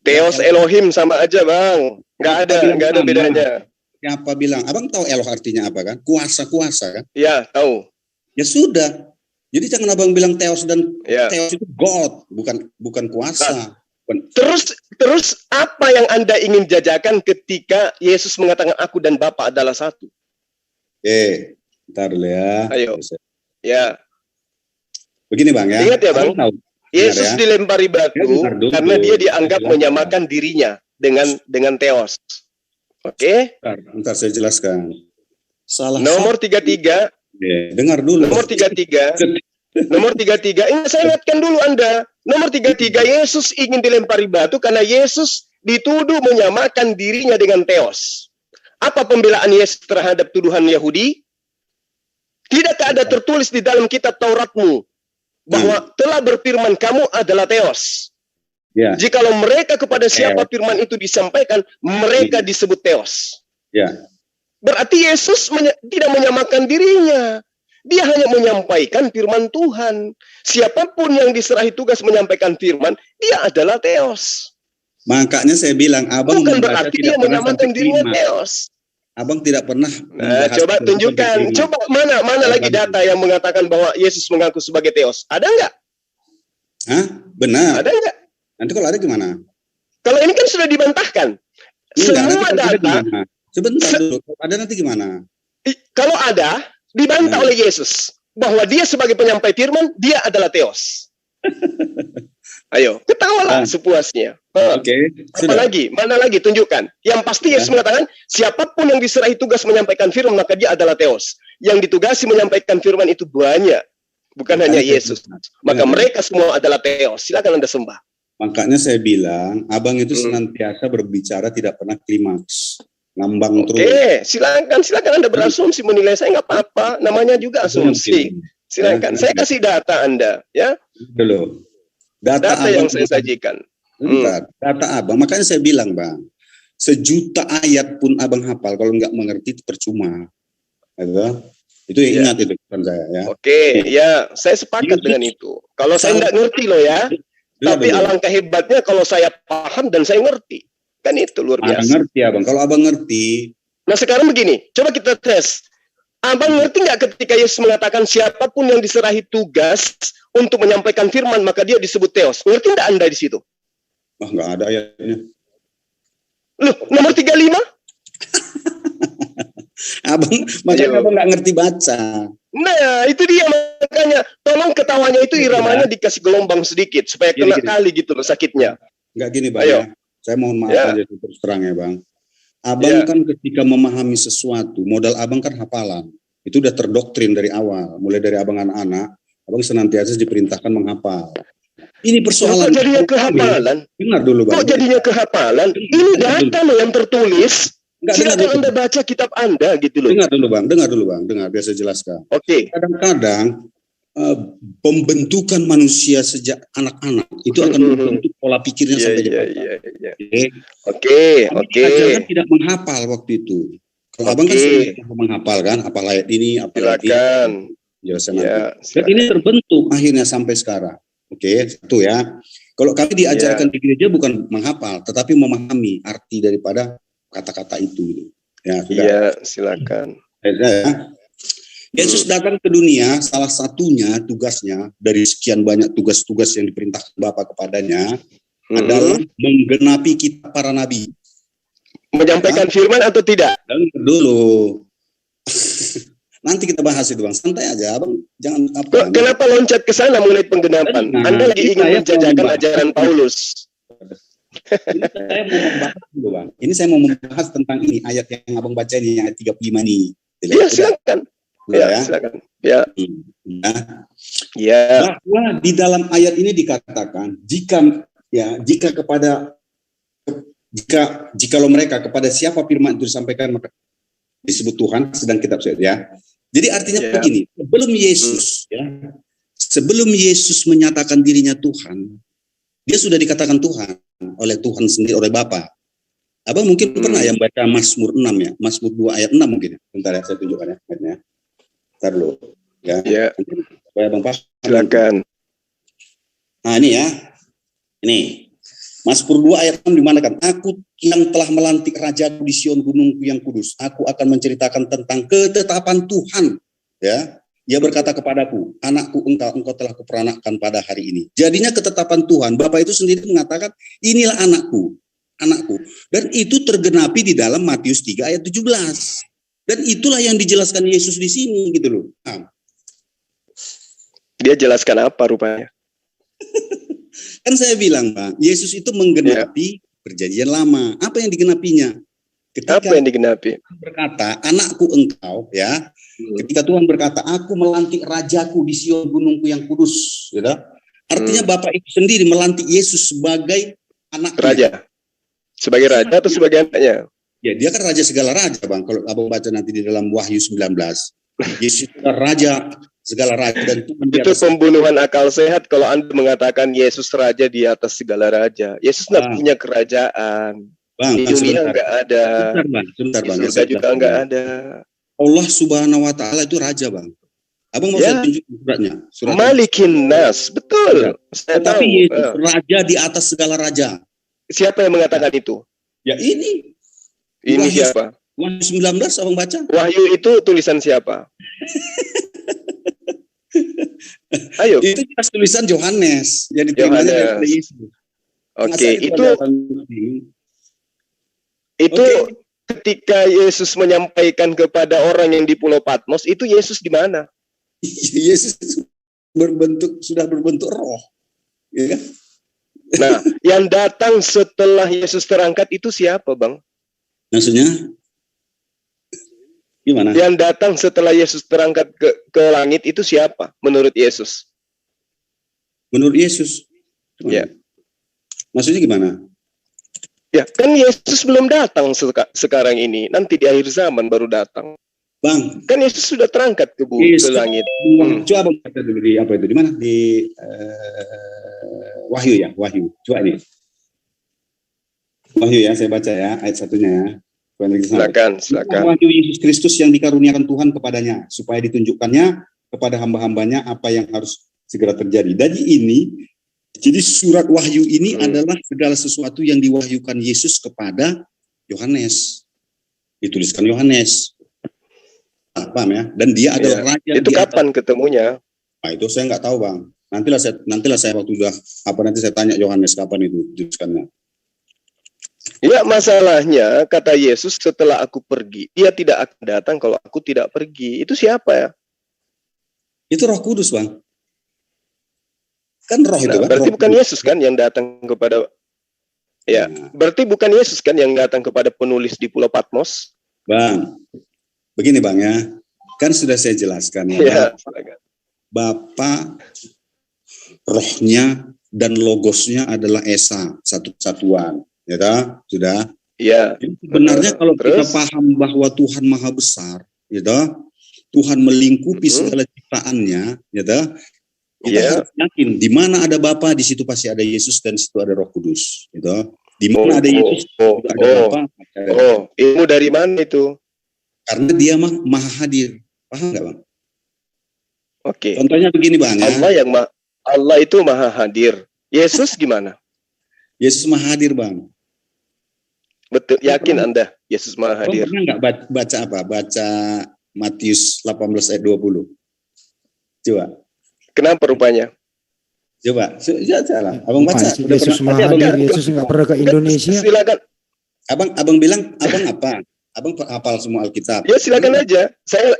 Theos Elohim sama aja bang. Nggak ada bedanya. Siapa bilang? Abang tahu Eloh artinya apa kan? Kuasa kan? Iya, tahu. Ya sudah. Jadi jangan abang bilang Theos dan Theos itu God, bukan kuasa. Terus apa yang Anda ingin jajakan ketika Yesus mengatakan aku dan Bapa adalah satu? Bentar dulu ya. Ayo. Ya. Begini bang ya. Ingat ya bang. Yesus dilempari batu karena dia dianggap menyamakan dirinya dengan Theos. Oke? Bentar saya jelaskan. Nomor 33. Dengar dulu. Nomor 33. Nomor 33. Ini saya ingatkan dulu Anda. Nomor 33, Yesus ingin dilempari batu karena Yesus dituduh menyamakan dirinya dengan Theos. Apa pembelaan Yesus terhadap tuduhan Yahudi? Tidakkah ada tertulis di dalam kitab Tauratmu bahwa telah berfirman kamu adalah Theos? Jikalau mereka kepada siapa firman itu disampaikan, mereka disebut Theos. Berarti Yesus tidak menyamakan dirinya. Dia hanya menyampaikan firman Tuhan. Siapapun yang diserahi tugas menyampaikan firman, dia adalah Theos. Makanya saya bilang, abang bukan berarti dia menyamakan dirinya Theos. Abang tidak pernah. Coba tunjukkan. Coba mana lagi data yang mengatakan bahwa Yesus mengaku sebagai Theos? Ada nggak? Benar. Ada nggak? Nanti kalau ada gimana? Kalau ini kan sudah dibantahkan. Semua data. Sebentar dulu. Ada nanti gimana? Kalau ada, dibantah oleh Yesus bahwa dia sebagai penyampai firman, dia adalah Theos. Ayo, ketawalah sepuasnya. Oke. Apa lagi? Mana lagi? Tunjukkan. Yang pasti Yesus mengatakan, siapapun yang diserahi tugas menyampaikan firman, maka dia adalah Theos. Yang ditugasi menyampaikan firman itu banyak. Bukan hanya Yesus. Maka mereka semua adalah Theos. Silakan Anda sembah. Makanya saya bilang, abang itu senantiasa berbicara tidak pernah klimaks. Ngambang terus. Oke, silakan Anda berasumsi menilai saya nggak apa-apa. Namanya juga asumsi. Silakan. Saya kasih data Anda, ya. Dulu. Data yang saya sajikan. Data abang, makanya saya bilang bang, 1.000.000 ayat pun abang hafal, kalau nggak mengerti itu percuma. Itu yang ingat itu kan saya ya. Oke, ya saya sepakat dengan itu. Kalau saya nggak ngerti loh ya, tapi alangkah hebatnya kalau saya paham dan saya ngerti. Kan itu luar biasa. Abang ngerti abang, kalau abang ngerti. Nah sekarang begini, coba kita tes. Abang ngerti nggak ketika Yesus mengatakan siapapun yang diserahi tugas untuk menyampaikan firman, maka dia disebut Theos. Ngerti nggak Anda di situ? Oh, nggak ada ayatnya. Loh, nomor 35? Makanya abang nggak ngerti baca. Nah, itu dia makanya. Tolong ketawanya itu iramanya dikasih gelombang sedikit supaya kena kali gitu loh sakitnya. Nggak gini bang. Ya. Saya mohon maaf aja terus terang ya bang. Abang kan ketika memahami sesuatu, modal abang kan hafalan. Itu udah terdoktrin dari awal. Mulai dari abang anak-anak, abang senantiasa diperintahkan menghafal. Ini persoalan. Kok jadinya kehafalan? Dengar dulu bang. Kok jadinya kehafalan? Ini data loh yang tertulis. Silakan Anda baca kitab Anda gitu loh. Dengar dulu bang. Dengar, biar saya jelaskan. Oke. Kadang-kadang pembentukan manusia sejak anak-anak itu akan membentuk pola pikirnya sampai dewasa. Oke. Ajarkan tidak menghafal waktu itu. Kalau abang kan sudah menghafal kan, apa ayat ini, apa ayat ini. Jelasan dan ini terbentuk akhirnya sampai sekarang. Oke, satu ya. Kalau kami diajarkan di gereja bukan menghafal, tetapi memahami arti daripada kata-kata itu. Ya, sudah. Iya, silakan. Yesus datang ke dunia, salah satunya tugasnya dari sekian banyak tugas-tugas yang diperintahkan Bapa kepadanya adalah menggenapi kitab para nabi. Menyampaikan firman atau tidak? Dengar dulu. Nanti kita bahas itu bang, santai aja bang, jangan apa. Kenapa loncat ke sana mengenai penggenapan? Anda lagi ingin menjajakan ajaran Paulus. Ini saya mau membahas tentang ini ayat yang abang baca ini ayat 35 ini. Iya silakan. Ya, silakan. Ya. Bahwa di dalam ayat ini dikatakan jikalau mereka kepada siapa firman itu disampaikan maka disebut Tuhan sedang kitab saya ya. Jadi artinya begini, sebelum Yesus menyatakan dirinya Tuhan, dia sudah dikatakan Tuhan oleh Tuhan sendiri, oleh Bapa. Abang mungkin pernah yang baca Mazmur 6 ya, Mazmur 2 ayat 6 mungkin. Bentar ya, saya tunjukkan ya ayatnya. Bentar dulu. Ya. Supaya Bang paham. Silakan. Nah ini ya. Ini. Mazmur 2 ayat 6 dimanakan? Aku yang telah melantik rajaku di Sion gunungku yang kudus. Aku akan menceritakan tentang ketetapan Tuhan. Ya. Dia berkata kepadaku, anakku engkau telah kuperanakkan pada hari ini. Jadinya ketetapan Tuhan, Bapak itu sendiri mengatakan, inilah anakku. Dan itu tergenapi di dalam Matius 3 ayat 17. Dan itulah yang dijelaskan Yesus di sini gitu loh. Dia jelaskan apa rupanya? Kan saya bilang Bang, Yesus itu menggenapi perjanjian lama. Apa yang digenapinya? Apa yang digenapi? Berkata, anakku engkau ya. Ketika Tuhan berkata, aku melantik rajaku di Sion gunungku yang kudus. Gitu. Artinya Bapak itu sendiri melantik Yesus sebagai anaknya. Raja. Sebagai raja atau sebagai anaknya? Ya, dia kan raja segala raja, Bang. Kalau Abang baca nanti di dalam Wahyu 19. Yesus adalah raja segala raja dan Tuhan di atas. Itu pembunuhan akal sehat kalau Anda mengatakan Yesus raja di atas segala raja. Yesus tidak punya kerajaan. Bang, di dunia enggak ada. Sebentar, Bang. Di surga juga enggak ada. Allah Subhanahu wa taala itu raja, Bang. Abang mau saya tunjukin suratnya. Malikin nas, betul. Ya. Tapi Yesus raja di atas segala raja. Siapa yang mengatakan itu? Ya ini. Ini Wahyu, siapa? Wahyu 19 abang baca. Wahyu itu tulisan siapa? Ayo. Itu jelas tulisan Yohanes yang diterimanya dari Yesus. Oke, itu ketika Yesus menyampaikan kepada orang yang di Pulau Patmos, itu Yesus di mana? Yesus sudah berbentuk roh. Ya kan? Nah, yang datang setelah Yesus terangkat itu siapa, Bang? Maksudnya? Gimana? Yang datang setelah Yesus terangkat ke langit itu siapa menurut Yesus? Menurut Yesus? Ya. Maksudnya gimana? Ya, kan Yesus belum datang sekarang ini. Nanti di akhir zaman baru datang. Bang, kan Yesus sudah terangkat ke langit. Coba Bang kata dulu di apa itu? Di mana? Di Wahyu ya, Wahyu. Coba ini. Wahyu ya, saya baca ya ayat 1-nya ya. Silakan. Wahyu Yesus Kristus yang dikaruniakan Tuhan kepadanya, supaya ditunjukkannya kepada hamba-hambanya apa yang harus segera terjadi. Jadi surat Wahyu ini adalah segala sesuatu yang diwahyukan Yesus kepada Yohanes. Dituliskan Yohanes. Paham ya? Dan dia adalah raja. Itu kapan ketemunya? Nah, itu saya nggak tahu, Bang. Nantilah saya waktu udah nanti saya tanya Yohanes kapan itu dituliskannya. Ya, masalahnya kata Yesus, setelah aku pergi, dia tidak akan datang kalau aku tidak pergi. Itu siapa ya? Itu Roh Kudus, Bang. Kan roh itu kan. Berarti roh bukan Kudus. Yesus kan yang datang kepada berarti bukan Yesus kan yang datang kepada penulis di Pulau Patmos? Bang, begini Bang ya. Kan sudah saya jelaskan ya. Bapa, rohnya dan logosnya adalah Esa, satu kesatuan. Ya tak? Sudah. Iya. Sebenarnya kalau kita paham bahwa Tuhan Maha Besar, ya tak? Tuhan melingkupi segala ciptaannya, ya tak? Kita harus yakin di mana ada Bapa, di situ pasti ada Yesus dan di situ ada Roh Kudus, gitu. Di mana ada Yesus, ada Bapa. Ilmu dari mana itu? Karena dia maha hadir. Paham nggak, Bang? Oke. Contohnya begini, Bang ya. Allah itu maha hadir. Yesus gimana? Yesus maha hadir, Bang. Betul, yakin Anda Yesus maha hadir? Pernah nggak baca apa? Baca Matius 18 ayat 20. Coba. Kenapa rupanya? Coba, salah. Abang baca. Yesus maha hadir. Yesus nggak pernah ke Indonesia. Silakan. Abang bilang, abang apa? Abang hafal semua Alkitab. Ya silakan aja. Saya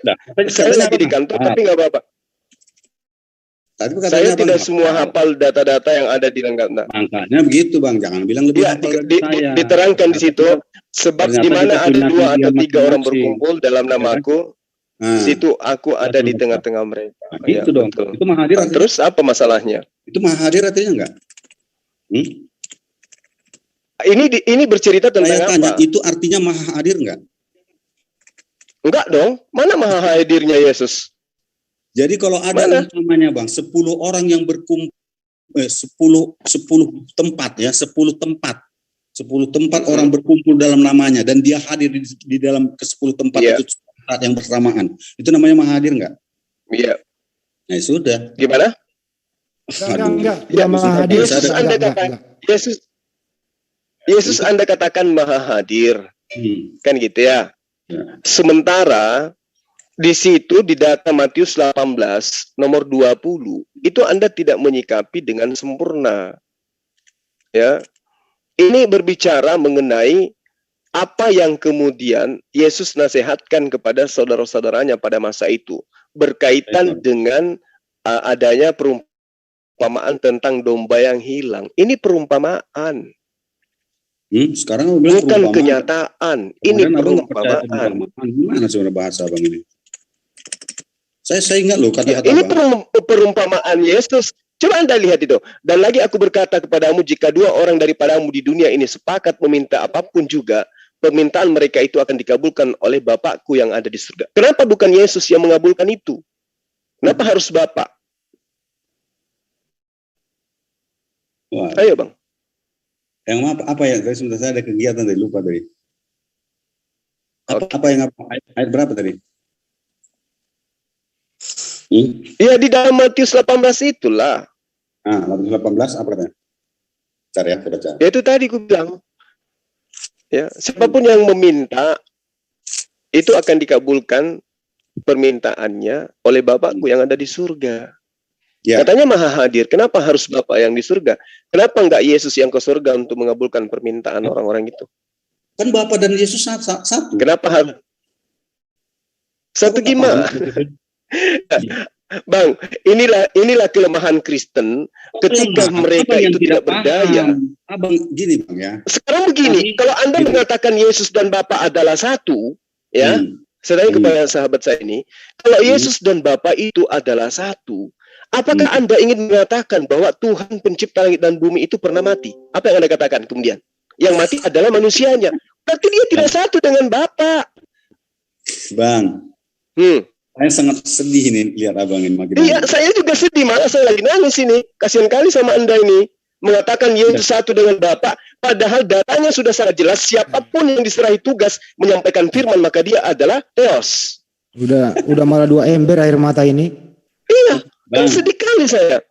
lagi di kantor, tapi nggak apa-apa. Saya tidak semua hafal data-data yang ada di Langgata. Makanya begitu, Bang. Jangan bilang lebih hafal dari saya. Diterangkan di situ. Sebab di mana ada 2 atau 3 orang berkumpul dalam namaku, situ aku ada di tengah-tengah mereka. Nah, itu dong. Betul. Itu maha hadir. Terus apa masalahnya? Itu maha hadir artinya enggak? Ini bercerita tentang Saya tanya, apa? itu artinya maha hadir enggak? Enggak dong. Mana maha hadirnya Yesus? Jadi kalau ada namanya, Bang, 10 orang yang berkumpul 10 tempat ya, 10 tempat orang berkumpul dalam namanya dan dia hadir di dalam ke-10 tempat itu yang bersamaan. Itu namanya maha hadir enggak? Iya. Nah, sudah. Gimana? Enggak. Maha hadir. Yesus Anda katakan maha hadir. Kan gitu ya. Sementara di situ di data Matius 18 nomor 20 itu Anda tidak menyikapi dengan sempurna. Ya. Ini berbicara mengenai apa yang kemudian Yesus nasihatkan kepada saudara-saudaranya pada masa itu berkaitan dengan adanya perumpamaan tentang domba yang hilang. Ini perumpamaan. Sekarang bukan kenyataan. Ini perumpamaan. Gimana sebenarnya bahasa Bang ini? Saya ingat loh kata-kata ini perumpamaan Yesus. Coba Anda lihat itu. Dan lagi aku berkata kepadamu, jika 2 orang daripadamu di dunia ini sepakat meminta apapun juga, permintaan mereka itu akan dikabulkan oleh Bapakku yang ada di surga. Kenapa bukan Yesus yang mengabulkan itu? Kenapa harus Bapak? Wah. Ayo Bang. Yang apa ya? Tadi sebentar saya ada kegiatan tadi, lupa tadi. Apa yang ayat berapa tadi? Ya di dalam Matius 18 itulah. Matius 18 apa katanya? Cari ya, baca. Ya itu tadi aku bilang. Ya, siapapun yang meminta itu akan dikabulkan permintaannya oleh Bapakku yang ada di surga. Ya. Katanya maha hadir. Kenapa harus Bapak yang di surga? Kenapa enggak Yesus yang ke surga untuk mengabulkan permintaan orang-orang itu? Kan Bapak dan Yesus satu. Kenapa harus? Satu gimana? Bang, inilah kelemahan Kristen ketika mereka itu tidak berdaya. Abang, gini Bang ya. Sekarang begini, kalau Anda mengatakan Yesus dan Bapa adalah satu, ya, saya tanya kepada sahabat saya ini, kalau Yesus dan Bapa itu adalah satu, apakah Anda ingin mengatakan bahwa Tuhan pencipta langit dan bumi itu pernah mati? Apa yang Anda katakan kemudian? Yang mati adalah manusianya. Berarti dia tidak satu dengan Bapa. Bang, saya sangat sedih ini lihat abang ini makin. Iya, saya juga sedih, malah saya lagi nangis ini. Kasihan kali sama Anda ini mengatakan Yesus satu dengan Bapa, padahal datanya sudah sangat jelas. Siapapun yang diserahi tugas menyampaikan firman, maka dia adalah Theos. Udah malah 2 ember air mata ini. Iya, kan sedih kali saya.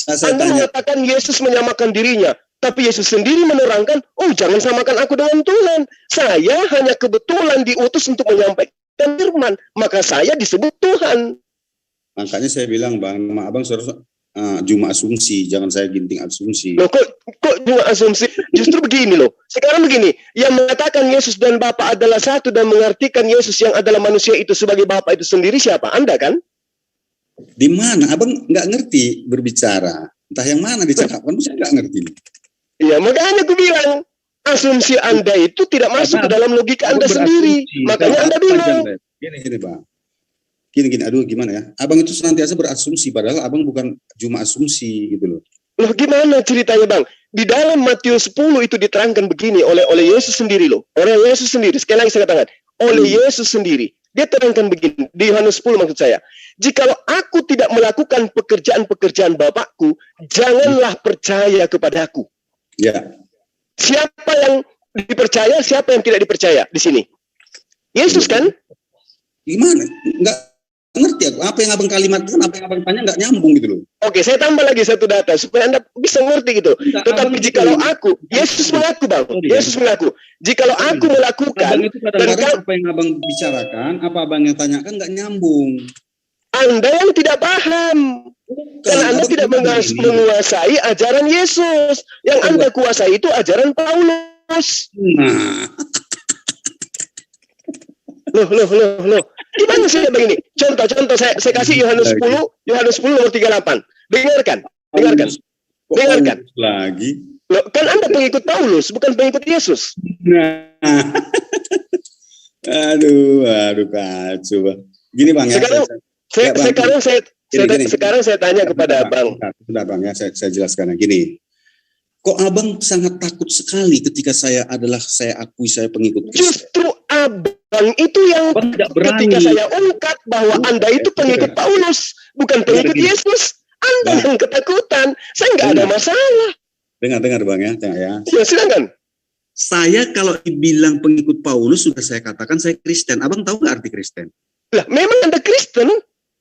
Anda tanya. mengatakan Yesus menyamakan dirinya, tapi Yesus sendiri menerangkan, oh jangan samakan aku dengan Tuhan. Saya hanya kebetulan diutus untuk menyampaikan firman, maka saya disebut Tuhan. Makanya saya bilang Bang, nama abang suara cuma asumsi, jangan saya ginting asumsi. Loh, kok cuma asumsi? Justru begini loh. Sekarang begini, yang mengatakan Yesus dan Bapa adalah satu dan mengartikan Yesus yang adalah manusia itu sebagai Bapa itu sendiri siapa? Anda kan? Di mana? Abang nggak ngerti berbicara. Entah yang mana dicakapkan, saya nggak ngerti. Iya, makanya aku bilang asumsi Anda itu tidak masuk ke dalam logika Anda sendiri. Makanya Anda bingung. Gini Bang. Gini, aduh gimana ya? Abang itu senantiasa berasumsi, padahal abang bukan cuma asumsi gitu loh. Loh gimana ceritanya Bang? Di dalam Matius 10 itu diterangkan begini oleh Yesus sendiri loh. Oleh Yesus sendiri, sekali lagi saya katakan. Oleh Yesus sendiri. Dia terangkan begini, di Yohanes 10 maksud saya. Jikalau aku tidak melakukan pekerjaan-pekerjaan Bapakku, janganlah percaya kepadaku. Ya. Siapa yang dipercaya, siapa yang tidak dipercaya di sini? Yesus kan? Gimana? Nggak ngerti aku. Apa yang abang kalimatkan, apa yang abang tanya nggak nyambung gitu loh. Oke, saya tambah lagi satu data supaya Anda bisa ngerti gitu. Tetapi jikalau aku, Yesus mengaku Bang, Yesus mengaku, jikalau aku melakukan, abang itu kadang-kadang apa yang abang bicarakan, apa abang yang tanyakan nggak nyambung. Anda yang tidak paham. Karena Anda tidak menguasai ajaran Yesus. Yang Anda kuasai itu ajaran Paulus. Nah. Loh. Gimana sih begini? Contoh saya kasih Yohanes 10 nomor 38. Dengarkan. Lagi. Loh, kan Anda pengikut Paulus, bukan pengikut Yesus. Nah. Aduh kacau Bang. Gini Bang ya. Sekarang saya tanya kepada Abang. Sudah Bang ya, saya jelaskan gini. Kok Abang sangat takut sekali ketika saya akui saya pengikut Kristus? Justru Abang itu yang ketika saya ungkap bahwa Anda itu pengikut Paulus, bukan pengikut Yesus. Anda yang ketakutan. Saya nggak ada masalah. Dengar Bang ya. Ya silakan. Saya kalau dibilang pengikut Paulus sudah saya katakan saya Kristen. Abang tahu nggak arti Kristen? Lah, memang Anda Kristen.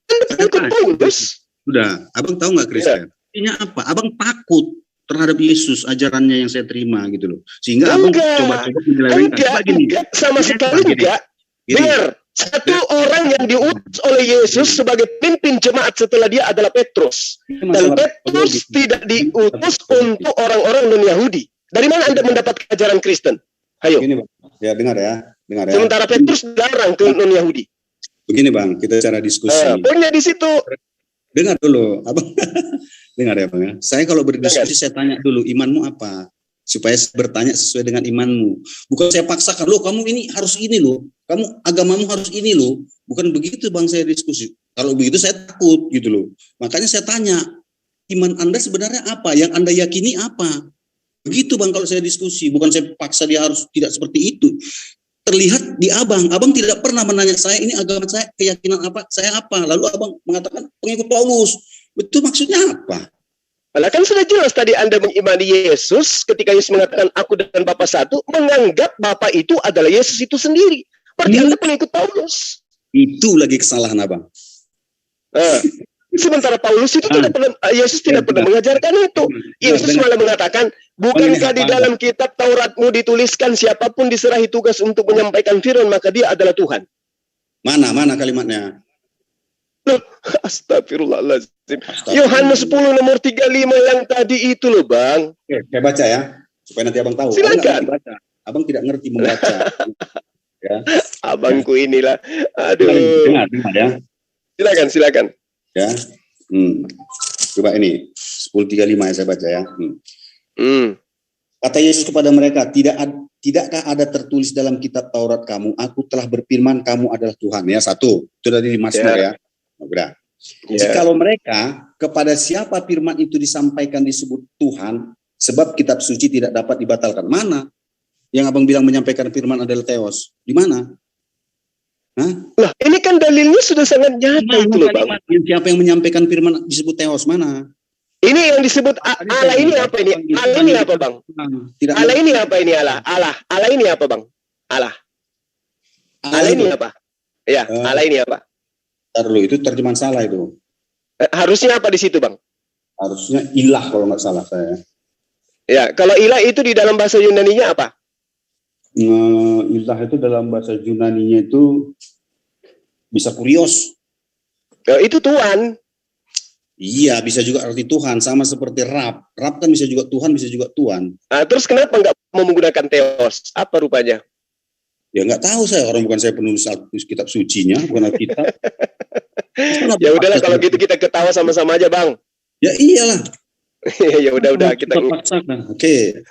Anda pengikut Paulus. Sudah, abang tahu nggak Kristen? Artinya apa? Abang takut terhadap Yesus, ajarannya yang saya terima gitu loh. Sehingga abang coba-coba menyelewengkan. Enggak, sama sekali enggak. Dengar, satu orang yang diutus oleh Yesus sebagai pimpin jemaat setelah dia adalah Petrus. Dan Petrus tidak diutus untuk orang-orang non-Yahudi. Dari mana Anda mendapat ajaran Kristen? Ayo. Begini, Bang. Ya, dengar ya. Sementara Petrus dilarang ke non-Yahudi. Begini Bang, kita cara diskusi. Poinnya di situ. Dengar dulu, Abang. Dengar ya Bang ya. Saya kalau berdiskusi saya tanya dulu imanmu apa, supaya saya bertanya sesuai dengan imanmu. Bukan saya paksakan, loh kamu ini harus ini loh, kamu agamamu harus ini loh. Bukan begitu Bang saya diskusi. Kalau begitu saya takut gitu loh. Makanya saya tanya, iman Anda sebenarnya apa? Yang Anda yakini apa? Begitu Bang kalau saya diskusi. Bukan saya paksa dia harus tidak seperti itu. Terlihat di abang tidak pernah menanya saya ini agama saya, keyakinan apa, saya apa. Lalu abang mengatakan pengikut Paulus. Itu maksudnya apa? Malah kan sudah jelas tadi Anda mengimani Yesus ketika Yesus mengatakan aku dan Bapa satu, menganggap Bapa itu adalah Yesus itu sendiri. Berarti Anda pengikut Paulus. Itu lagi kesalahan abang. Sementara Paulus itu tidak pernah, Yesus tidak pernah mengajarkan itu. Yesus malah mengatakan, bukankah di dalam kitab Tauratmu dituliskan siapapun diserahi tugas untuk menyampaikan firman maka dia adalah Tuhan. Mana kalimatnya? Loh, astagfirullahaladzim. Yohanes 10 nomor 35 yang tadi itu loh Bang. Oke, saya baca ya, supaya nanti abang tahu. Silakan. Abang tidak ngerti membaca. Ya. Abangku inilah. Aduh. Dengar ya. Silakan. Ya. Coba ini 10:35 ya saya baca ya. Kata Yesus kepada mereka, tidakkah ada tertulis dalam kitab Taurat kamu, aku telah berfirman kamu adalah Tuhan. Ya, satu. Itu dari Mazmur ya. Udah. Jikalau mereka kepada siapa firman itu disampaikan disebut Tuhan, sebab kitab suci tidak dapat dibatalkan. Mana yang abang bilang menyampaikan firman adalah Theos? Di mana? Lah, ini kan dalilnya sudah sangat nyata itu loh, Bang. Siapa yang menyampaikan firman disebut Theos? Mana? Ini yang disebut Allah ini apa ini? Allah ini apa, Bang? Allah ini apa ini Allah? Allah ini apa, Bang? Allah ini apa? Ya, Allah ini apa? Taruh, itu terjemahan salah itu. Harusnya apa di situ, Bang? Harusnya ilah kalau nggak salah saya. Ya, kalau ilah itu di dalam bahasa Yunaninya apa? Ilah itu dalam bahasa Yunaninya itu bisa kurios. Itu Tuhan. Iya, bisa juga arti Tuhan, sama seperti Rab. Rab kan bisa juga Tuhan, bisa juga Tuhan. Terus kenapa nggak mau menggunakan Theos? Apa rupanya? Ya nggak tahu saya, orang bukan saya penulis kitab sucinya, bukan Alkitab. Ya udahlah kalau gitu kita ketawa sama-sama aja, Bang. Ya iyalah. Ya udah kita paksakan. Oke.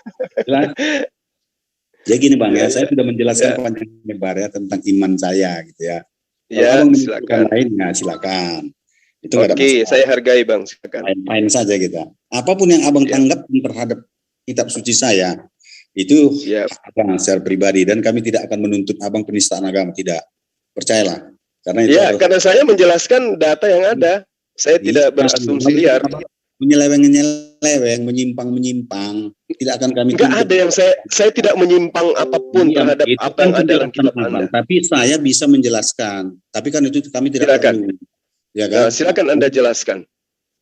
Ya gini Bang ya, saya sudah menjelaskan panjang lebar ya tentang iman saya gitu ya. Ya, silakan. Lainnya silakan. Itu Oke, saya hargai Bang, silakan. Main saja kita. Apapun yang abang tanggap terhadap kitab suci saya, itu abang secara pribadi, dan kami tidak akan menuntut abang penistaan agama, tidak. Percayalah. Karena itu karena saya menjelaskan data yang ada. Saya tidak berasumsi liar. Menyeleweng, menyimpang, tidak akan kami. Enggak ada yang saya tidak menyimpang apapun terhadap apa yang ada dalam kitab Anda. Tapi saya bisa menjelaskan. Tapi kan itu kami tidak perlu. Ya kan? Silakan Anda jelaskan.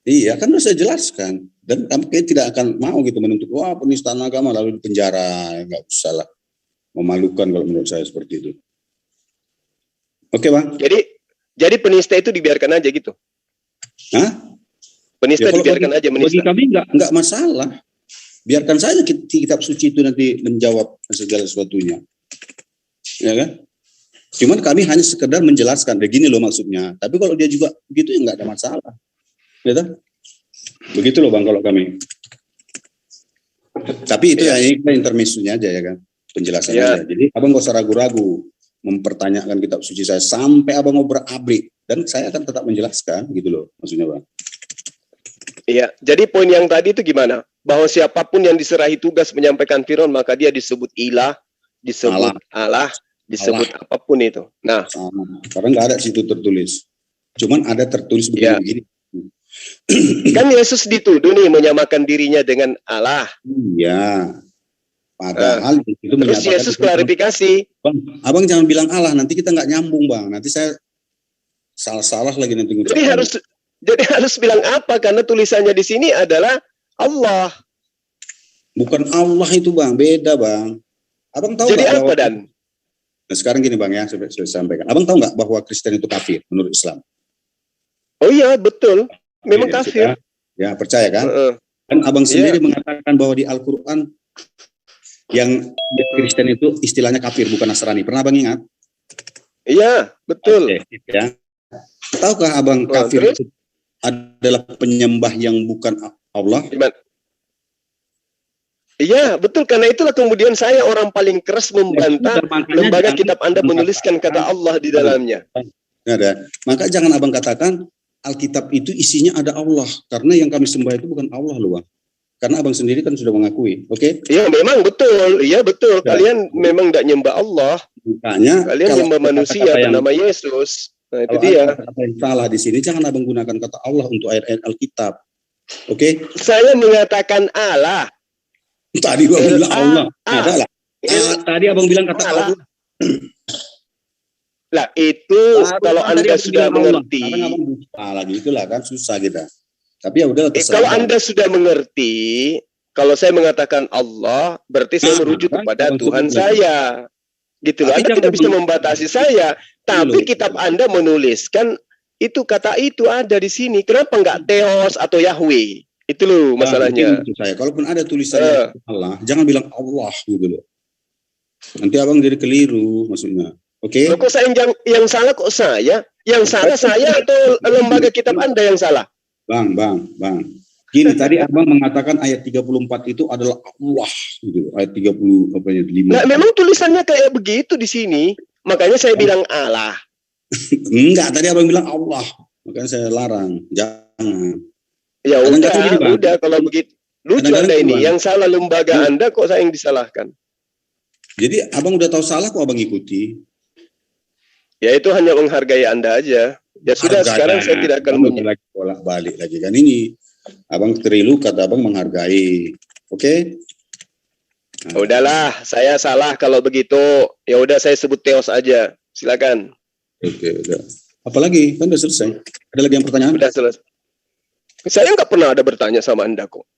Iya, kan saya jelaskan. Dan kami tidak akan mau gitu menuntut penistaan agama lalu di penjara. Enggak usah lah. Memalukan kalau menurut saya seperti itu. Oke, Bang. Jadi penista itu dibiarkan aja gitu. Penista dibiarkan aja menista. Bagi kami enggak masalah. Biarkan saja kitab suci itu nanti menjawab segala sesuatunya. Ya kan? Cuman kami hanya sekedar menjelaskan, begini loh maksudnya. Tapi kalau dia juga begitu ya enggak ada masalah. Gitu? Begitu loh Bang kalau kami. Tapi itu ya ini intermezzonya aja ya kan. Penjelasannya aja. Jadi abang enggak usah ragu-ragu mempertanyakan kitab suci saya sampai abang mau berabrik, dan saya akan tetap menjelaskan gitu loh maksudnya Bang. Iya, jadi poin yang tadi itu gimana? Bahwa siapapun yang diserahi tugas menyampaikan firman maka dia disebut ilah, disebut Allah, disebut apapun itu. Nah, karena nggak ada situ tertulis. Cuman ada tertulis begini. Kan Yesus dituduh nih menyamakan dirinya dengan Allah. Iya. Padahal itu terus Yesus klarifikasi. Bang, abang jangan bilang Allah, nanti kita nggak nyambung Bang. Nanti saya salah lagi nanti ngucapin. Jadi harus bilang apa? Karena tulisannya di sini adalah Allah. Bukan Allah itu Bang, beda Bang. Abang tahu jadi apa Dan? Nah, sekarang gini Bang ya, saya sampaikan. Abang tahu nggak bahwa Kristen itu kafir menurut Islam? Oh iya betul, memang kafir. Ya percaya kan? Kan abang sendiri mengatakan bahwa di Al-Quran yang Kristen itu istilahnya kafir bukan Nasrani. Pernah Abang ingat? Iya betul. Ya. Tahukah Abang kafir itu adalah penyembah yang bukan Allah? Iya betul, karena itulah kemudian saya orang paling keras membantah lembaga kitab Anda menuliskan kata Allah di dalamnya. Ada. Maka jangan abang katakan Alkitab itu isinya ada Allah, karena yang kami sembah itu bukan Allah loh Bang. Karena abang sendiri kan sudah mengakui, oke? Iya memang betul, iya betul. Kalian memang tidak nyembah Allah. Makanya kalian nyembah manusia bernama Yesus. Nah, itu dia. Kata yang salah di sini, jangan abang gunakan kata Allah untuk ayat-ayat Alkitab. Oke? Saya mengatakan Allah. Tadi abang bilang Allah. Adalah. Tadi abang bilang kata Allah. Lah itu kalau Anda sudah mengerti. Karena abang lupa lagi, itulah kan susah kita. Tapi ya udah. Kalau Anda sudah mengerti, kalau saya mengatakan Allah, berarti saya merujuk kepada Tuhan saya. Gitu loh. Anda tidak bisa membatasi saya. Tapi kitab Anda menuliskan itu kata itu ada di sini. Kenapa enggak Theos atau Yahweh? Itu loh masalahnya. Kalaupun ada tulisannya Allah, jangan bilang Allah gitu loh. Nanti abang jadi keliru maksudnya. Oke? Kok saya yang salah kok saya? Yang salah saya atau lembaga kitab Anda yang salah? Bang. Gini, tadi Abang mengatakan ayat 34 itu adalah Allah, gitu. Ayat 35. Nah, memang tulisannya kayak begitu di sini. Makanya saya bilang Allah. Enggak, tadi Abang bilang Allah. Makanya saya larang, jangan. Ya udah kalau begitu. Lucu Anda ini, yang salah lembaga Anda kok saya yang disalahkan. Jadi Abang udah tahu salah kok Abang ikuti. Ya itu hanya menghargai Anda aja. Ya sudah, sekarang saya tidak akan bolak-balik lagi kan ini. Abang terilu kata Abang menghargai. Oke? Nah. Udahlah, saya salah kalau begitu. Ya udah saya sebut Theos aja. Silakan. Oke, udah. Apalagi? Kan udah selesai. Ada lagi yang pertanyaan? Udah selesai. Saya nggak pernah ada bertanya sama Anda kok.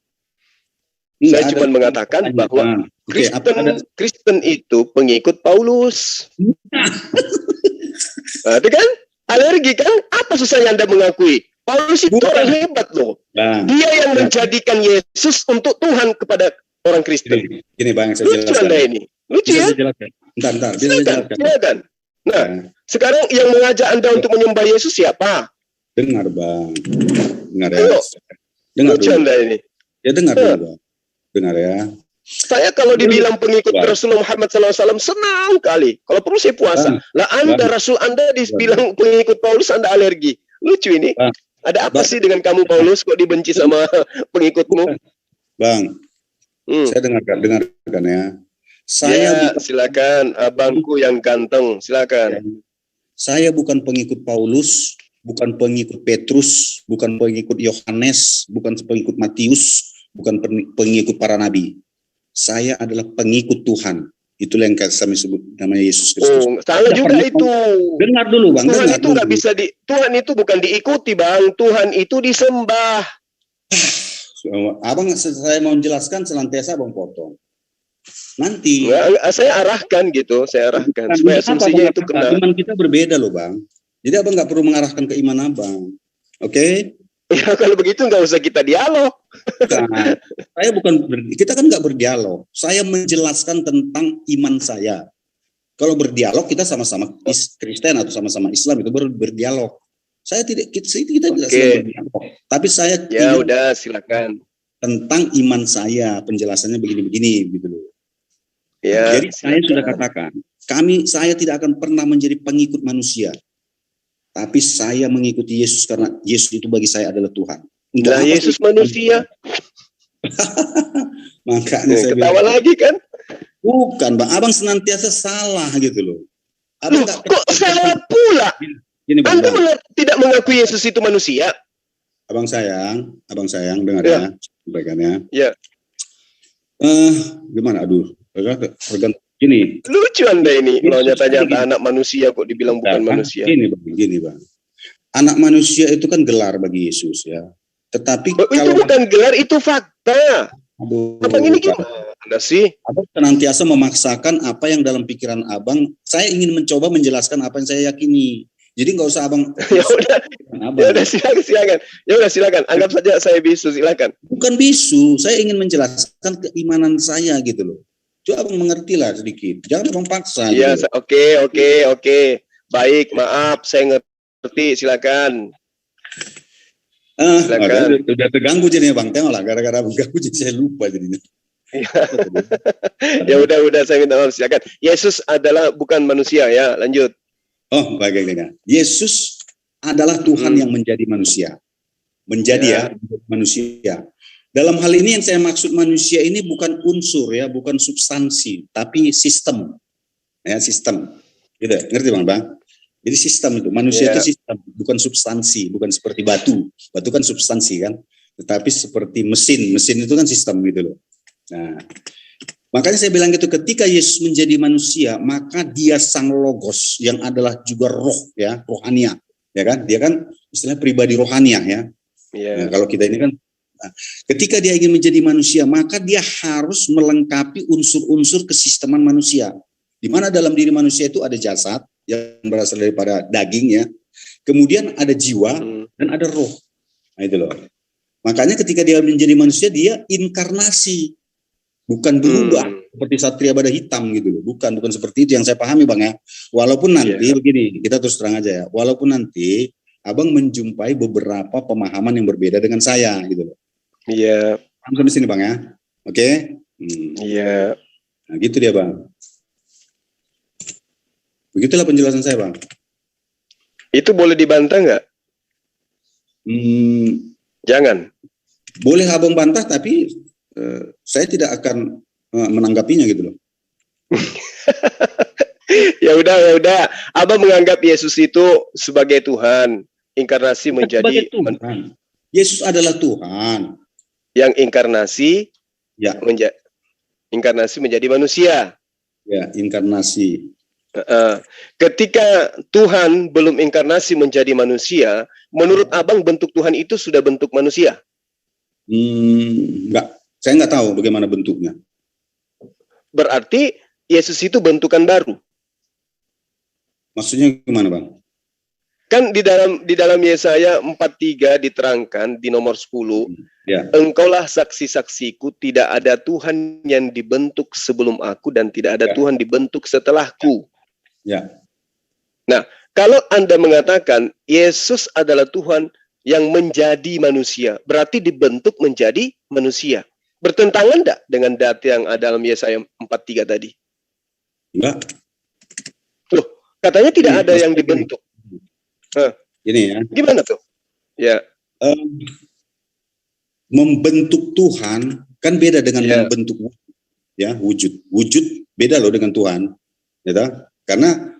Saya cuma mengatakan bahwa Kristen itu pengikut Paulus. Nah, itu kan alergi kan? Apa susahnya Anda mengakui? Paulus itu orang hebat loh. Dia yang menjadikan Yesus untuk Tuhan kepada orang Kristen. Gini Bang, saya jelaskan. Lucu Anda ini. Lucu ya? Bentar. Silakan. Nah, sekarang yang mengajak Anda untuk menyembah Yesus siapa? Dengar Bang. Dengar ya. Dengar lucu Anda ini. Ya dengar dulu Bang. Dengar ya. Saya kalau dibilang pengikut Rasulullah Muhammad SAW senang kali. Kalau perlu saya puasa. Lah Anda, Rasul Anda dibilang pengikut Paulus, Anda alergi. Lucu ini. Ada apa sih dengan kamu Paulus kok dibenci sama pengikutmu? Bang, saya dengarkan ya. Saya silakan, abangku yang ganteng, silakan. Saya bukan pengikut Paulus, bukan pengikut Petrus, bukan pengikut Yohanes, bukan pengikut Matius, bukan pengikut para nabi. Saya adalah pengikut Tuhan. Itulah yang kami sebut namanya Yesus Kristus. Oh, salah juga itu. Dengar dulu Bang. Tuhan itu nggak bisa Tuhan itu bukan diikuti Bang. Tuhan itu disembah. Abang, saya mau menjelaskan senantiasa Abang potong. Nanti. Saya arahkan gitu. Saya arahkan. Supaya asumsinya itu kena. Iman kita berbeda loh Bang. Jadi Abang nggak perlu mengarahkan ke iman Abang. Oke? Ya kalau begitu nggak usah kita dialog. Nah, kita kan nggak berdialog. Saya menjelaskan tentang iman saya. Kalau berdialog kita sama-sama Kristen atau sama-sama Islam itu baru berdialog. Kita tidak sedang berdialog. Tapi saya udah silakan. Tentang iman saya, penjelasannya begini-begini gitu loh. Ya, jadi saya sudah katakan, saya tidak akan pernah menjadi pengikut manusia. Tapi saya mengikuti Yesus karena Yesus itu bagi saya adalah Tuhan. Nah, Yesus manusia. Makanya saya ketawa lagi kan? Bukan, Bang. Abang senantiasa salah gitu loh. Abang kok salah pula? Gini, Bang, Anda tidak mengakui Yesus itu manusia? Abang sayang, dengar ya. Sampaikannya. Ya. Gimana? Aduh, gini. Lucu Anda ini, kalau nyata-nyata anak manusia kok dibilang bukan manusia. Gini Bang. Anak manusia itu kan gelar bagi Yesus ya. Tetapi itu bukan gelar, itu fakta. Abang ini gimana sih? Abang senantiasa memaksakan apa yang dalam pikiran Abang. Saya ingin mencoba menjelaskan apa yang saya yakini. Jadi nggak usah Abang. Ya udah silakan. Anggap saja saya bisu, silakan. Bukan bisu, saya ingin menjelaskan keimanan saya gitu loh. Coba Abang mengertilah sedikit. Jangan Abang paksa. Iya, gitu. Oke. Baik, maaf, saya ngerti. Silakan. Silakan. Udah terganggu jadinya Bang. Tengoklah, gara-gara mengganggu jadi saya lupa jadinya. Ya udah saya minta maaf, silakan. Yesus adalah bukan manusia ya, lanjut. Oh, baik. Yesus adalah Tuhan yang menjadi manusia. Menjadi manusia. Dalam hal ini yang saya maksud manusia ini bukan unsur ya, bukan substansi, tapi sistem. Ya, sistem. Gitu, ngerti Bang? Jadi sistem itu, manusia itu sistem, bukan substansi, bukan seperti batu. Batu kan substansi kan, tetapi seperti mesin itu kan sistem gitu loh. Nah, makanya saya bilang gitu, ketika Yesus menjadi manusia, maka dia sang logos yang adalah juga roh ya, rohania, ya kan? Dia kan istilahnya pribadi rohania ya. Nah, kalau kita ini kan, ketika dia ingin menjadi manusia, maka dia harus melengkapi unsur-unsur kesisteman manusia. Di mana dalam diri manusia itu ada jasad yang berasal daripada daging ya, kemudian ada jiwa dan ada roh. Nah itu loh. Makanya ketika dia menjadi manusia, dia inkarnasi, bukan berubah. seperti satria pada hitam gitu loh. Bukan seperti itu yang saya pahami Bang ya. Walaupun nanti begini, kita terus terang aja ya. Walaupun nanti Abang menjumpai beberapa pemahaman yang berbeda dengan saya gitu loh. Iya. Sampai sini Bang ya. Oke? Iya. Nah, gitu dia Bang. Begitulah penjelasan saya Bang. Itu boleh dibantah nggak? Jangan. Boleh Abang bantah tapi saya tidak akan menanggapinya gitu loh. Ya udah. Abang menganggap Yesus itu sebagai Tuhan, inkarnasi menjadi Tuhan. Yesus adalah Tuhan. Yang inkarnasi inkarnasi menjadi manusia. Ya, inkarnasi. Ketika Tuhan belum inkarnasi menjadi manusia, menurut Abang bentuk Tuhan itu sudah bentuk manusia? Enggak, saya nggak tahu bagaimana bentuknya. Berarti Yesus itu bentukan baru. Maksudnya gimana Bang? Kan di dalam Yesaya 43 diterangkan di nomor 10, engkaulah saksi-saksiku, tidak ada Tuhan yang dibentuk sebelum aku dan tidak ada Tuhan dibentuk setelahku. Ya. Nah, kalau Anda mengatakan Yesus adalah Tuhan yang menjadi manusia, berarti dibentuk menjadi manusia. Bertentangan enggak dengan data yang ada dalam Yesaya 43 tadi? Enggak. Loh, katanya tidak ada yang dibentuk. Ini ya. Gimana tuh? Ya. Membentuk Tuhan kan beda dengan membentuk wujud. Wujud beda loh dengan Tuhan. Gitu? Karena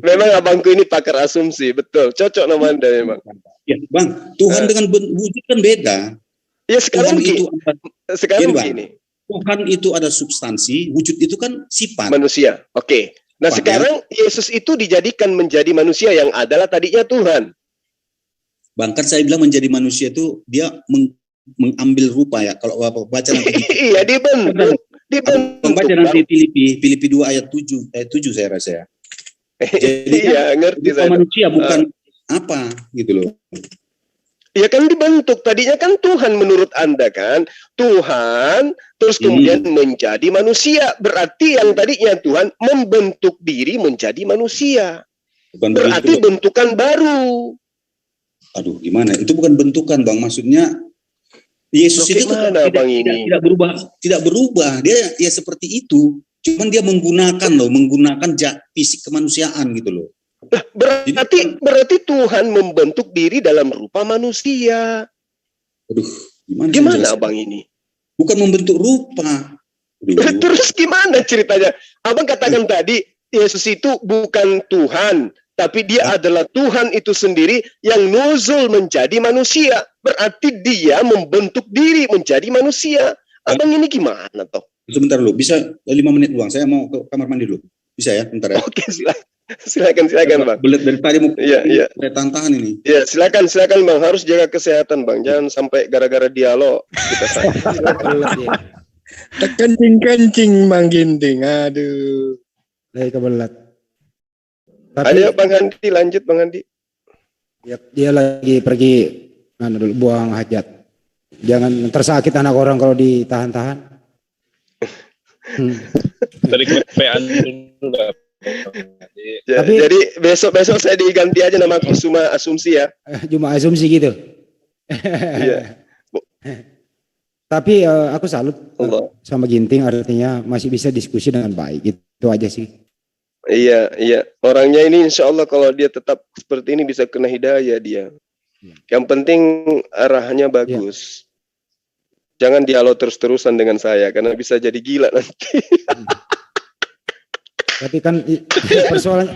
memang abangku ini pakar asumsi, betul. Cocok nama Anda memang. Ya, Bang, Tuhan dengan wujud kan beda. Ya sekarang begini. Tuhan itu ada substansi, wujud itu kan sifat. Manusia. Oke. Nah, sekarang Yesus itu dijadikan menjadi manusia yang adalah tadinya Tuhan. Bahkan saya bilang menjadi manusia itu dia mengambil rupa ya. Kalau baca nanti iya, dibentuk. Baca nanti Filipi 2 ayat 7 saya rasa ya. Jadi iya, ngerti saya. Manusia bukan apa gitu loh. Ya kan dibentuk, tadinya kan Tuhan menurut Anda kan, Tuhan terus kemudian menjadi manusia, berarti yang tadinya Tuhan membentuk diri menjadi manusia. Bukan berarti bentukan baru. Aduh, gimana? Itu bukan bentukan, Bang. Maksudnya Yesus itu tidak berubah. Dia ya seperti itu. Cuman dia menggunakan fisik kemanusiaan gitu loh. Berarti Tuhan membentuk diri dalam rupa manusia. Aduh, gimana Abang ini? Bukan membentuk rupa. Terus gimana ceritanya? Abang katakan tadi Yesus itu bukan Tuhan, tapi dia adalah Tuhan itu sendiri yang nuzul menjadi manusia. Berarti dia membentuk diri menjadi manusia. Abang ini gimana toh? Sebentar dulu, bisa 5 menit doang. Saya mau ke kamar mandi dulu. Bisa ya, bentar ya. Oke, silakan Bang. Dari tadi mau saya tahan ini. Ya, silakan Bang. Harus jaga kesehatan Bang. Jangan sampai gara-gara dialog kita sakit. Kencing Bang Ginting. Aduh. Lagi kebelat. Ayo Bang Andi, lanjut Bang Andi. Dia lagi pergi buang hajat. Jangan tersakit anak orang kalau ditahan-tahan. Dari kepean dulu. Jadi besok saya diganti aja nama aku cuma asumsi ya. Cuma asumsi gitu. Iya. Tapi aku salut sama Ginting, artinya masih bisa diskusi dengan baik. Itu aja sih. Iya. Orangnya ini insya Allah kalau dia tetap seperti ini bisa kena hidayah dia. Yang penting arahnya bagus. Jangan dialog terus-terusan dengan saya karena bisa jadi gila nanti. Tapi kan persoalannya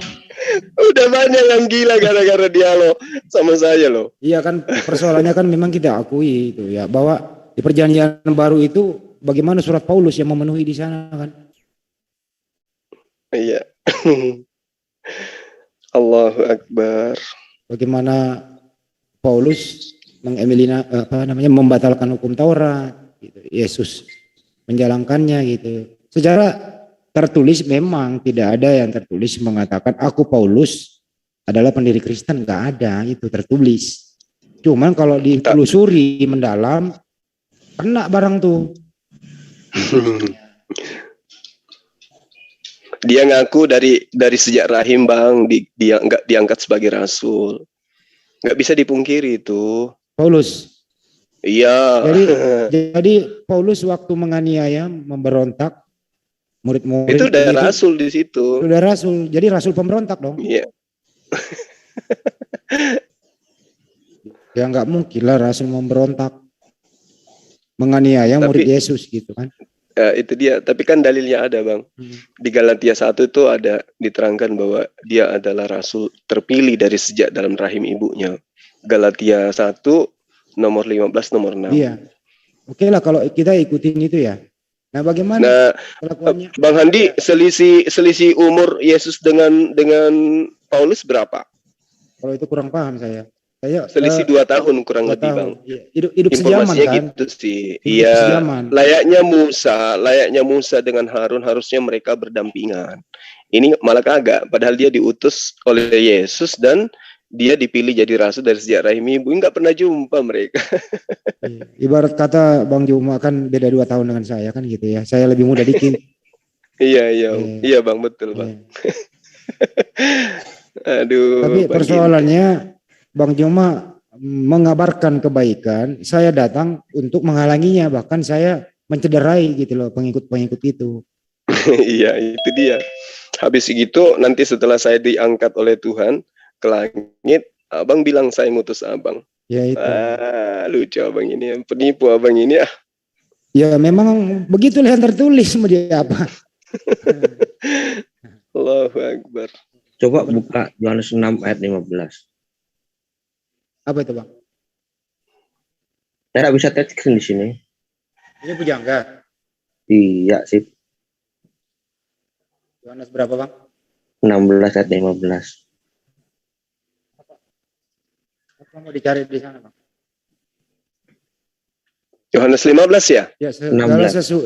udah banyak yang gila gara-gara dialog sama saya loh. Iya kan, persoalannya kan memang kita akui itu ya, bahwa di perjanjian baru itu bagaimana surat Paulus yang memenuhi di sana kan. Iya. Allahu Akbar. Bagaimana Paulus membatalkan hukum Taurat, gitu. Yesus menjalankannya gitu. Secara tertulis memang tidak ada yang tertulis mengatakan aku Paulus adalah pendiri Kristen, nggak ada itu tertulis. Cuman kalau ditelusuri mendalam kena barang tuh. Dia ngaku dari sejak rahim, Bang, dia nggak diangkat sebagai rasul. Nggak bisa dipungkiri itu. Paulus. Iya. Jadi Paulus waktu menganiaya, memberontak, murid-murid itu udah rasul di situ. Udah rasul. Jadi rasul pemberontak dong. Iya. Ya nggak mungkin lah rasul memberontak, menganiaya murid Yesus gitu kan. Itu dia. Tapi kan dalilnya ada, Bang. Di Galatia 1 itu ada diterangkan bahwa dia adalah rasul terpilih dari sejak dalam rahim ibunya. Galatia 1 nomor 15 nomor 6. Iya. Oke lah kalau kita ikutin itu ya. Nah, bagaimana kelakuannya? Bang Handi, selisih umur Yesus dengan Paulus berapa? Kalau itu kurang paham saya. Selisih 2 tahun kurang lebih, tahun. Bang. Iya. Hidup sejaman kan? Gitu sih. Iya. Layaknya Musa dengan Harun, harusnya mereka berdampingan. Ini malah kagak, padahal dia diutus oleh Yesus dan dia dipilih jadi rasul dari sejak rahim ibu. Enggak pernah jumpa mereka. Ibarat kata Bang Juma kan beda 2 tahun dengan saya kan gitu ya. Saya lebih muda dikit. Iya Bang, betul Bang. Aduh. Tapi persoalannya Bang Juma mengabarkan kebaikan, saya datang untuk menghalanginya, bahkan saya mencederai gitu loh pengikut-pengikut itu. Iya, itu dia. Habis itu nanti setelah saya diangkat oleh Tuhan ke langit, abang bilang saya ngutus abang. Ya itu. Lucu abang ini, penipu abang ini ya. Ya memang begitulah yang tertulis, mau dia apa. Allahu Akbar. Coba buka Yohanes 6 ayat 15. Apa itu Bang? Saya bisa tekstin di sini. Ini pujangga. Iya sih. Yohanes berapa Bang? 16 ayat 15. Apa mau dicari di sana Bang? Yohanes 15 ya? Ya,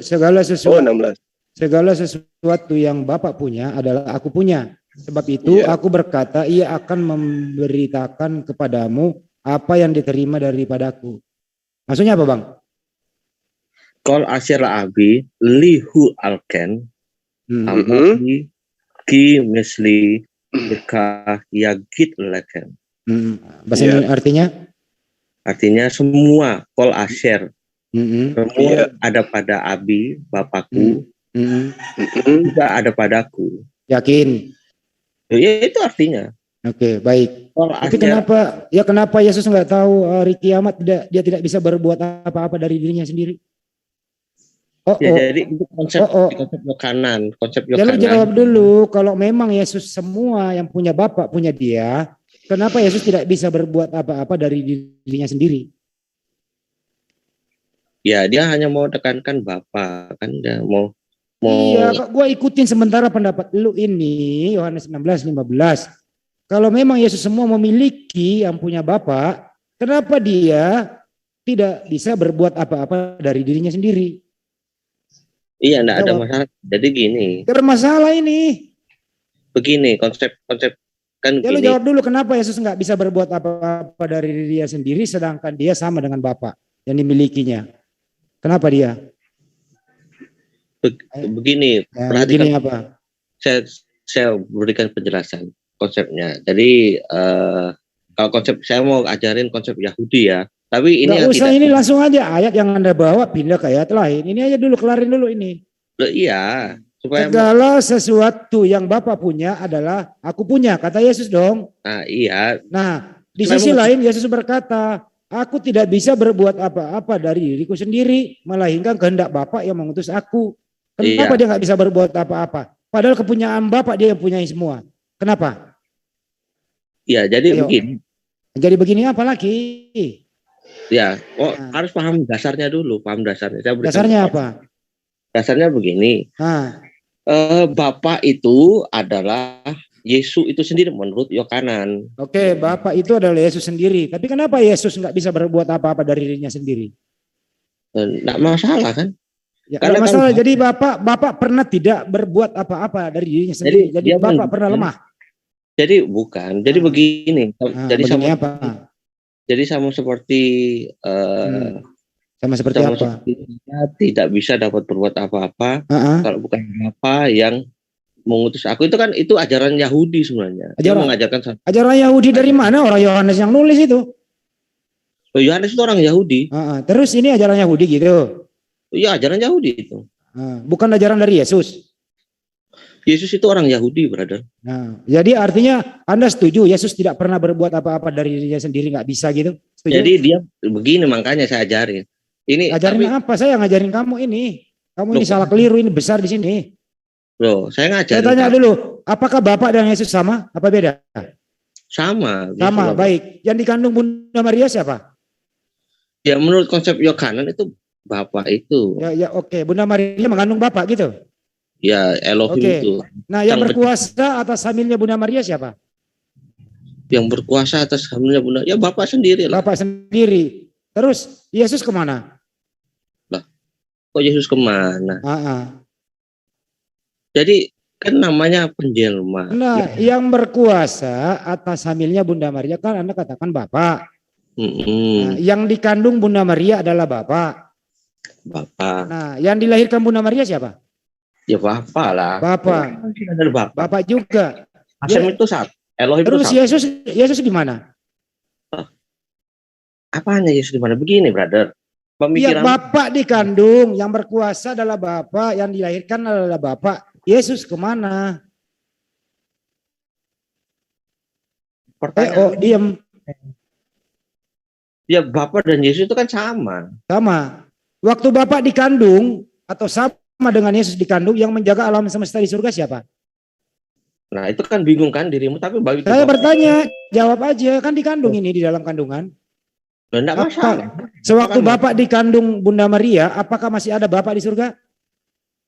segala sesuatu. Oh, 16. Segala sesuatu yang Bapak punya adalah aku punya. Sebab itu aku berkata, ia akan memberitakan kepadamu apa yang diterima daripadaku. Maksudnya apa Bang? Kol asyir abi lihu alken amati ki misli berkah yagit leken. Bahasa artinya? Artinya semua kol asyir. Semua ada pada abi, bapakku, juga ada padaku. Yakin? Ya itu artinya. Oke, baik. Tapi kenapa Yesus nggak tahu hari kiamat dia tidak bisa berbuat apa-apa dari dirinya sendiri? Jadi itu konsep Yohanan, konsep Yohanan. Jadi jawab dulu, kalau memang Yesus semua yang punya Bapa punya dia, kenapa Yesus tidak bisa berbuat apa-apa dari dirinya sendiri? Ya, dia hanya mau tekankan Bapa, kan dia mau. Iya, kok gua ikutin sementara pendapat lu ini Yohanes 16:15. Kalau memang Yesus semua memiliki yang punya Bapa, kenapa dia tidak bisa berbuat apa-apa dari dirinya sendiri? Iya, enggak ada masalah. Jadi gini. Bermasalah ini. Begini, konsep kan ya, lu jawab dulu kenapa Yesus nggak bisa berbuat apa-apa dari dirinya sendiri sedangkan dia sama dengan Bapa yang dimilikinya. Kenapa dia? Begini, perhatikan begini apa? Saya berikan penjelasan konsepnya. Jadi kalau konsep saya mau ajarin konsep Yahudi ya. Tapi ini nggak usah, ini langsung aja ayat yang Anda bawa pindah ke ayat lain. Ini aja dulu, kelarin dulu ini. Iya, supaya segala sesuatu yang Bapa punya adalah aku punya, kata Yesus dong. Nah, iya. Nah, di sisi lain Yesus berkata, aku tidak bisa berbuat apa-apa dari diriku sendiri, melainkan kehendak Bapa yang mengutus aku. Kenapa dia nggak bisa berbuat apa-apa? Padahal kepunyaan Bapa dia yang punyai semua. Kenapa? Iya, jadi begini. Jadi begini apa lagi? Ya, harus paham dasarnya dulu, paham dasarnya. Dasarnya apa? Dasarnya begini. Bapa itu adalah Yesus itu sendiri menurut Yohanan. Oke, Bapa itu adalah Yesus sendiri. Tapi kenapa Yesus nggak bisa berbuat apa-apa dari dirinya sendiri? Nggak masalah kan? Ya, karena masalah. Jadi Bapak pernah tidak berbuat apa-apa dari dirinya sendiri. Jadi Bapak pernah lemah. Jadi bukan. Jadi begini. Jadi begini sama apa? Jadi sama seperti Sama seperti sama apa? dia tidak bisa dapat berbuat apa-apa kalau bukan Bapa yang mengutus aku. Itu kan itu ajaran Yahudi sebenarnya. Dia mengajarkan ajaran Yahudi dari mana? Orang Yohanes yang nulis itu. Yohanes itu orang Yahudi. Terus ini ajaran Yahudi gitu. Iya, ajaran Yahudi itu. Bukan ajaran dari Yesus. Yesus itu orang Yahudi, brother. Nah, jadi artinya Anda setuju Yesus tidak pernah berbuat apa-apa dari dirinya sendiri, nggak bisa gitu? Setuju? Jadi dia begini, makanya saya ajarin. Ini ajarin apa? Saya ngajarin kamu ini. Kamu ini salah keliru, ini besar di sini. Loh, saya ngajarin. Saya tanya dulu, apakah Bapak dan Yesus sama? Apa beda? Sama. Sama, baik. Yang dikandung Bunda Maria siapa? Ya menurut konsep Yohanan itu Bapak itu. Ya oke. Bunda Maria mengandung Bapak gitu. Ya Elohim itu. Nah, yang berkuasa atas hamilnya Bunda Maria siapa? Yang berkuasa atas hamilnya Bunda, ya Bapak sendiri lah. Bapak sendiri. Terus Yesus kemana? Lah, kok Yesus kemana? Jadi kan namanya penjelma. Nah, yang berkuasa atas hamilnya Bunda Maria kan Anda katakan Bapak. Nah, yang dikandung Bunda Maria adalah Bapak. Nah, yang dilahirkan Bunda Maria siapa? Ya Bapak lah. Bapak. Bapak juga. Asem itu satu. Elohim terus itu satu. Yesus di mana? Apanya Yesus di mana? Begini, brother. Ya, Bapak dikandung, yang berkuasa adalah Bapak, yang dilahirkan adalah Bapak. Yesus kemana? Diam. Ya Bapak dan Yesus itu kan sama. Sama. Waktu Bapak dikandung atau sama dengan Yesus dikandung, yang menjaga alam semesta di surga siapa? Nah itu kan bingung kan dirimu, tapi bagi saya bertanya, jawab aja, kan dikandung ini di dalam kandungan. Enggak masalah. Sewaktu Bapak dikandung Bunda Maria, apakah masih ada Bapak di surga?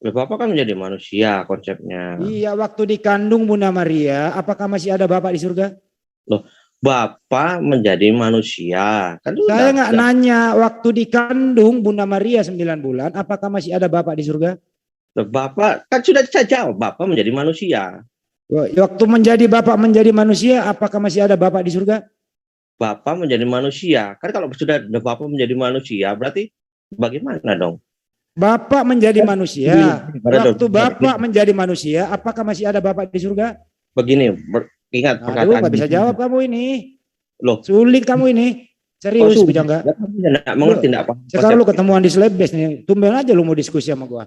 Bapak kan menjadi manusia konsepnya. Iya, waktu dikandung Bunda Maria, apakah masih ada Bapak di surga? Loh, Bapak menjadi manusia. Kan saya nggak nanya waktu dikandung Bunda Maria 9 bulan, apakah masih ada Bapak di surga? Loh, Bapak kan sudah saya jawab, Bapak menjadi manusia. Waktu Bapak menjadi manusia, apakah masih ada Bapak di surga? Bapak menjadi manusia. Kan kalau sudah Bapak menjadi manusia, berarti bagaimana dong? Bapak menjadi manusia. Waktu Bapak menjadi manusia, apakah masih ada Bapak di surga? Begini, ingat perkataan. Nggak bisa jawab kamu ini. Loh, sulit kamu ini. Serius, bisa enggak? Enggak mengerti enggak apa. Sekarang lu ketemuan di Slebes nih, tumben aja lu mau diskusi sama gua.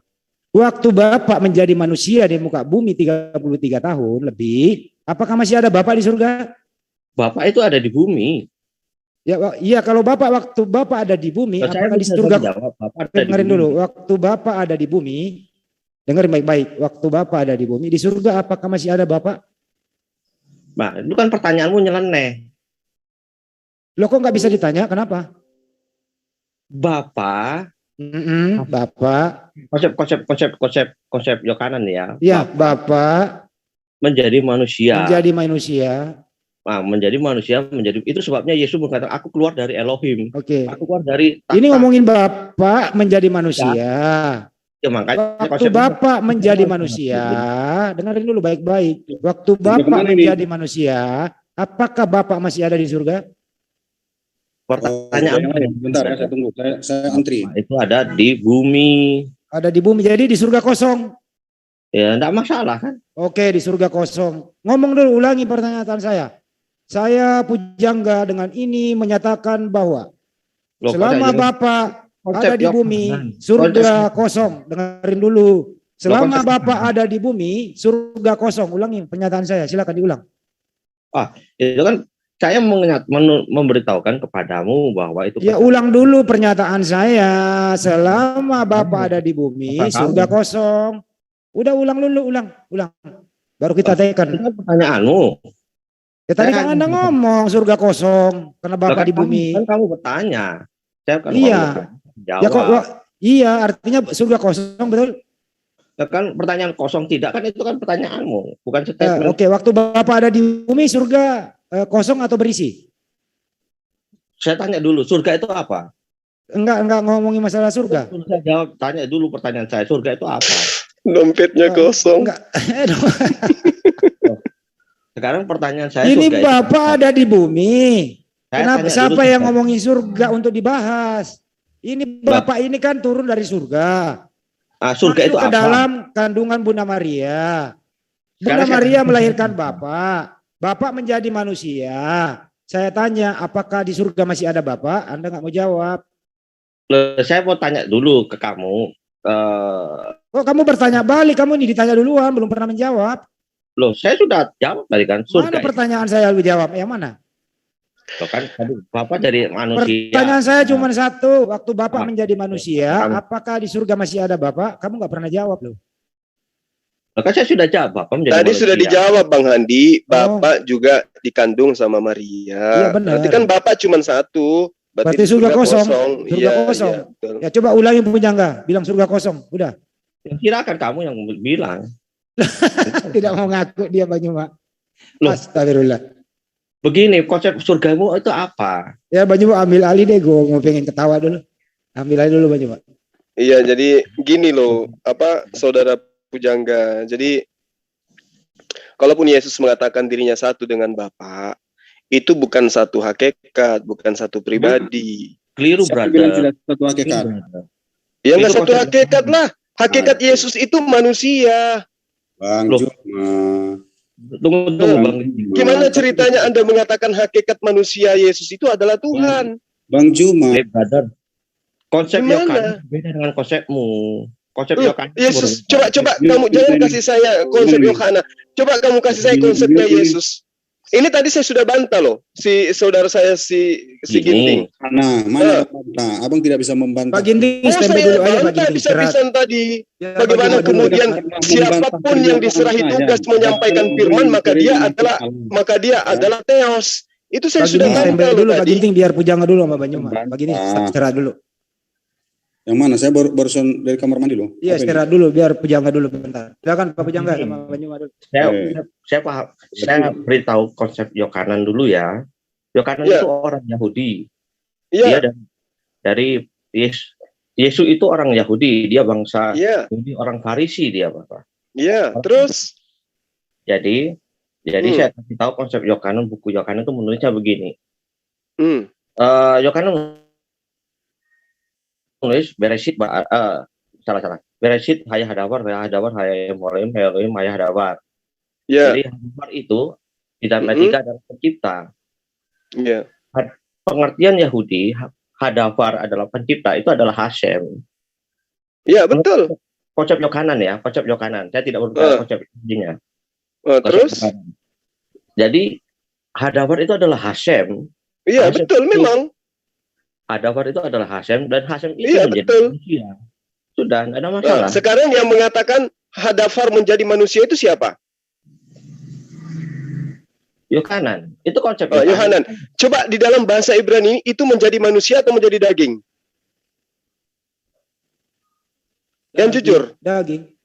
Waktu Bapak menjadi manusia di muka bumi 33 tahun lebih, apakah masih ada Bapak di surga? Bapak itu ada di bumi. Ya, iya kalau waktu Bapak ada di bumi, apakah di surga? Dengerin dulu, waktu Bapak ada di bumi, dengerin baik-baik. Waktu Bapak ada di bumi, di surga apakah masih ada Bapak? Nah, itu kan pertanyaanmu nyeleneh. Loh kok nggak bisa ditanya? Kenapa? Bapak, Bapak. Konsep Yohanan ya. Ya, Bapak menjadi manusia. Menjadi manusia. Nah, menjadi manusia, itu sebabnya Yesus berkata, aku keluar dari Elohim. Oke. Aku keluar dari tahta. Ini ngomongin Bapak menjadi manusia. Ya, makanya waktu Bapak menjadi manusia, dengerin dulu baik-baik. Waktu Bapak menjadi manusia, apakah Bapak masih ada di surga? Pertanyaan bentar ya, saya tunggu, saya antri. Itu ada di bumi. Ada di bumi, jadi di surga kosong. Ya, enggak masalah kan? Oke, di surga kosong. Ngomong dulu, ulangi pertanyaan saya. Saya Pujangga dengan ini menyatakan bahwa selama Bapak ada di bumi, surga kosong. Dengerin dulu. Selama Bapak ada di bumi, surga kosong. Ulangi pernyataan saya, silakan diulang. Itu kan saya memberitahukan kepadamu bahwa itu. Ya ulang dulu pernyataan saya. Selama Bapak ada di bumi, surga kosong. Udah ulang dulu, ulang. Baru kita tekan. Itu pertanyaanmu. Ya tadi kan Anda ngomong surga kosong karena Bapak di bumi. Kan kamu bertanya. Saya kan iya. Ya kok iya artinya surga kosong betul? Ya kan pertanyaan kosong tidak kan itu kan pertanyaanmu, bukan statement. Oke, waktu Bapak ada di bumi surga kosong atau berisi? Saya tanya dulu, surga itu apa? Enggak ngomongin masalah surga. Saya jawab, tanya dulu pertanyaan saya, surga itu apa? Dompetnya kosong. Enggak. Sekarang pertanyaan saya, ini Bapak ada di bumi. Kenapa? Siapa yang dulu, ngomongin surga untuk dibahas? Ini Bapak ini kan turun dari surga. Surga itu ke apa? dalam kandungan Bunda Maria. Bunda Maria melahirkan Bapak. Bapak menjadi manusia. Saya tanya, apakah di surga masih ada Bapak? Anda nggak mau jawab. Saya mau tanya dulu ke kamu. Kok kamu bertanya balik? Kamu ini ditanya duluan, belum pernah menjawab. Loh, saya sudah jawab tadi kan. Surga mana pertanyaan saya lebih jawab? Yang mana? Loh kan tadi Bapak jadi manusia. Pertanyaan saya cuma satu. Waktu Bapak menjadi manusia, apakah di surga masih ada Bapak? Kamu nggak pernah jawab loh. Maka saya sudah jawab. Bapak menjadi Tadi manusia. sudah dijawab Bang Handi, Bapak juga dikandung sama Maria. Iya, benar. Berarti kan Bapak cuma satu. Berarti surga kosong. Surga Iya, kosong. iya, Ya coba ulangi Pujangga, bilang surga kosong. Udah. Silakan kamu yang bilang. Tidak mau ngaku dia Banyuma. Loh. Astagfirullah. Begini, konsep surgamu itu apa? Ya Banyuma ambil alih deh, gue mau pengen ketawa dulu. Ambil alih dulu Banyuma. Iya, jadi gini loh, saudara Pujangga. Jadi kalaupun Yesus mengatakan dirinya satu dengan Bapa, itu bukan satu hakikat, bukan satu pribadi. Keliru, brother. Satu hakikat. Ya nggak satu hakikat lah. Hakikat Yesus itu manusia. Bang Juma. Tunggu, Bang. Gimana ceritanya Anda mengatakan hakikat manusia Yesus itu adalah Tuhan? Bang Juma. Brother. Konsep Gimana? Yohanes beda dengan konsepmu. Konsep Yohanes. Yesus, coba kamu jangan kasih saya konsep Yohanes. Coba kamu kasih saya konsepnya Yesus. Ini tadi saya sudah bantah loh, si saudara saya si Ginting. Mana bantah? Abang tidak bisa membantah. Pak Ginting, Saya dulu aja Pak bantah Ginting. bisa-bisan tadi. Ya, Bagaimana Pak kemudian Ginting. siapapun yang diserahi tugas menyampaikan firman maka dia adalah Theos. Itu saya sudah bantah dulu loh Pak tadi. Ginting biar Pujangga dulu sama Banyuma. Pak Ginting istirahat dulu. Yang mana? Saya barusan dari kamar mandi loh. Iya, istirahat dulu biar Pujangga dulu bentar. Silakan Pak Pujangga sama Banyuma dulu. Saya paham. Saya beritahu konsep Yohanan dulu ya. Yohanan itu orang Yahudi. Dia dari Yesus itu orang Yahudi, dia bangsa Yahudi, orang Farisi dia, Bapak. Iya, terus Jadi saya kasih tahu konsep Yohanan, buku Yohanan itu menulisnya begini. Yohanan menulis Bereshit, salah. Bereshit hayah hadawar hayah Elohim hayah hadawar. Jadi hadawar itu di dalam etika adalah pencipta. Pengertian Yahudi, hadawar adalah pencipta, itu adalah Hashem. Iya, betul. Konsep Yohanan ya, konsep Yohanan. Saya tidak berbicara konsep intinya. Terus? Jadi hadawar itu adalah Hashem. Iya, Hashem betul itu, memang. Hadawar itu adalah Hashem dan Hashem itu menjadi manusia. Sudah, nggak ada masalah. Sekarang yang mengatakan hadafar menjadi manusia itu siapa? Yohanan. Itu konsep Yohanan. Coba di dalam bahasa Ibrani itu menjadi manusia atau menjadi daging? Yang jujur. Daging.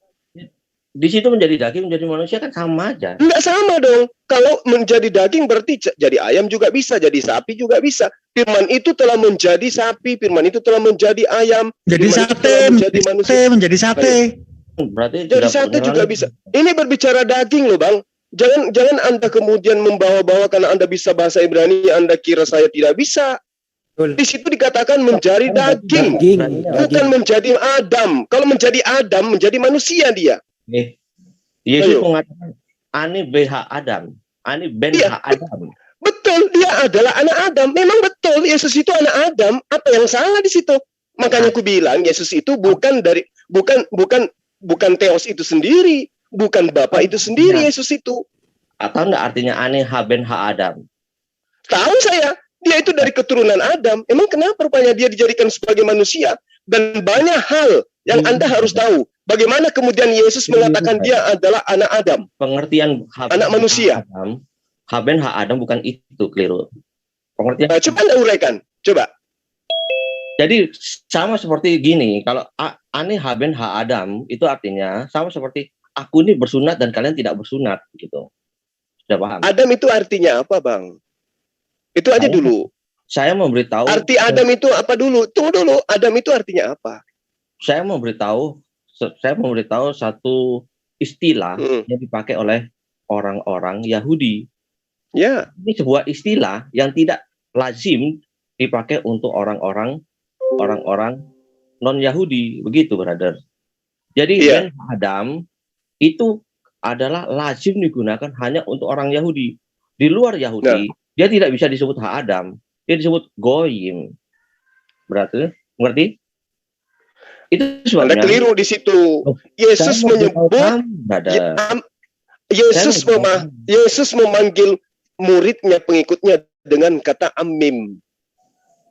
Di situ menjadi daging, menjadi manusia kan sama aja. Enggak sama dong. Kalau menjadi daging berarti jadi ayam juga bisa, jadi sapi juga bisa. Firman itu telah menjadi sapi, firman itu telah menjadi ayam. Jadi sate, menjadi sate. Berarti jadi sate juga bisa. Ini berbicara daging loh, Bang. Jangan Anda kemudian membawa-bawa karena Anda bisa bahasa Ibrani, Anda kira saya tidak bisa. Di situ dikatakan menjadi daging, bukan menjadi Adam. Kalau menjadi Adam, menjadi manusia dia. Yesus mengatakan Ani BH Adam, Ani Ben H Adam. Betul, dia adalah anak Adam. Memang betul, Yesus itu anak Adam. Apa yang salah di situ? Makanya aku bilang Yesus itu bukan Theos itu sendiri, bukan Bapa itu sendiri. Yesus itu. Atau enggak artinya Ani H Ben H Adam? Tahu saya, dia itu dari keturunan Adam. Emang kenapa rupanya dia dijadikan sebagai manusia? Dan banyak hal yang Anda harus tahu. Bagaimana kemudian Yesus mengatakan dia adalah anak Adam? Pengertian anak manusia. Haben H Adam bukan itu, keliru. Pengertian. Coba Anda uraikan. Coba. Jadi sama seperti gini, kalau Ani Haben H Adam itu artinya sama seperti aku ini bersunat dan kalian tidak bersunat gitu. Sudah paham? Adam itu artinya apa, Bang? Itu aja dulu. Saya memberitahu. Arti Adam itu apa dulu? Tunggu dulu. Adam itu artinya apa? Saya memberitahu satu istilah yang dipakai oleh orang-orang Yahudi. Ya. Ini sebuah istilah yang tidak lazim dipakai untuk orang-orang orang-orang non-Yahudi, begitu, brother. Jadi Ben Adam itu adalah lazim digunakan hanya untuk orang Yahudi. Di luar Yahudi, dia tidak bisa disebut hak Adam, dia disebut goyim. Berarti, ngerti? Itu sebabnya. Anda keliru di situ. Yesus menyebut, Yesus memanggil muridnya, pengikutnya dengan kata amim.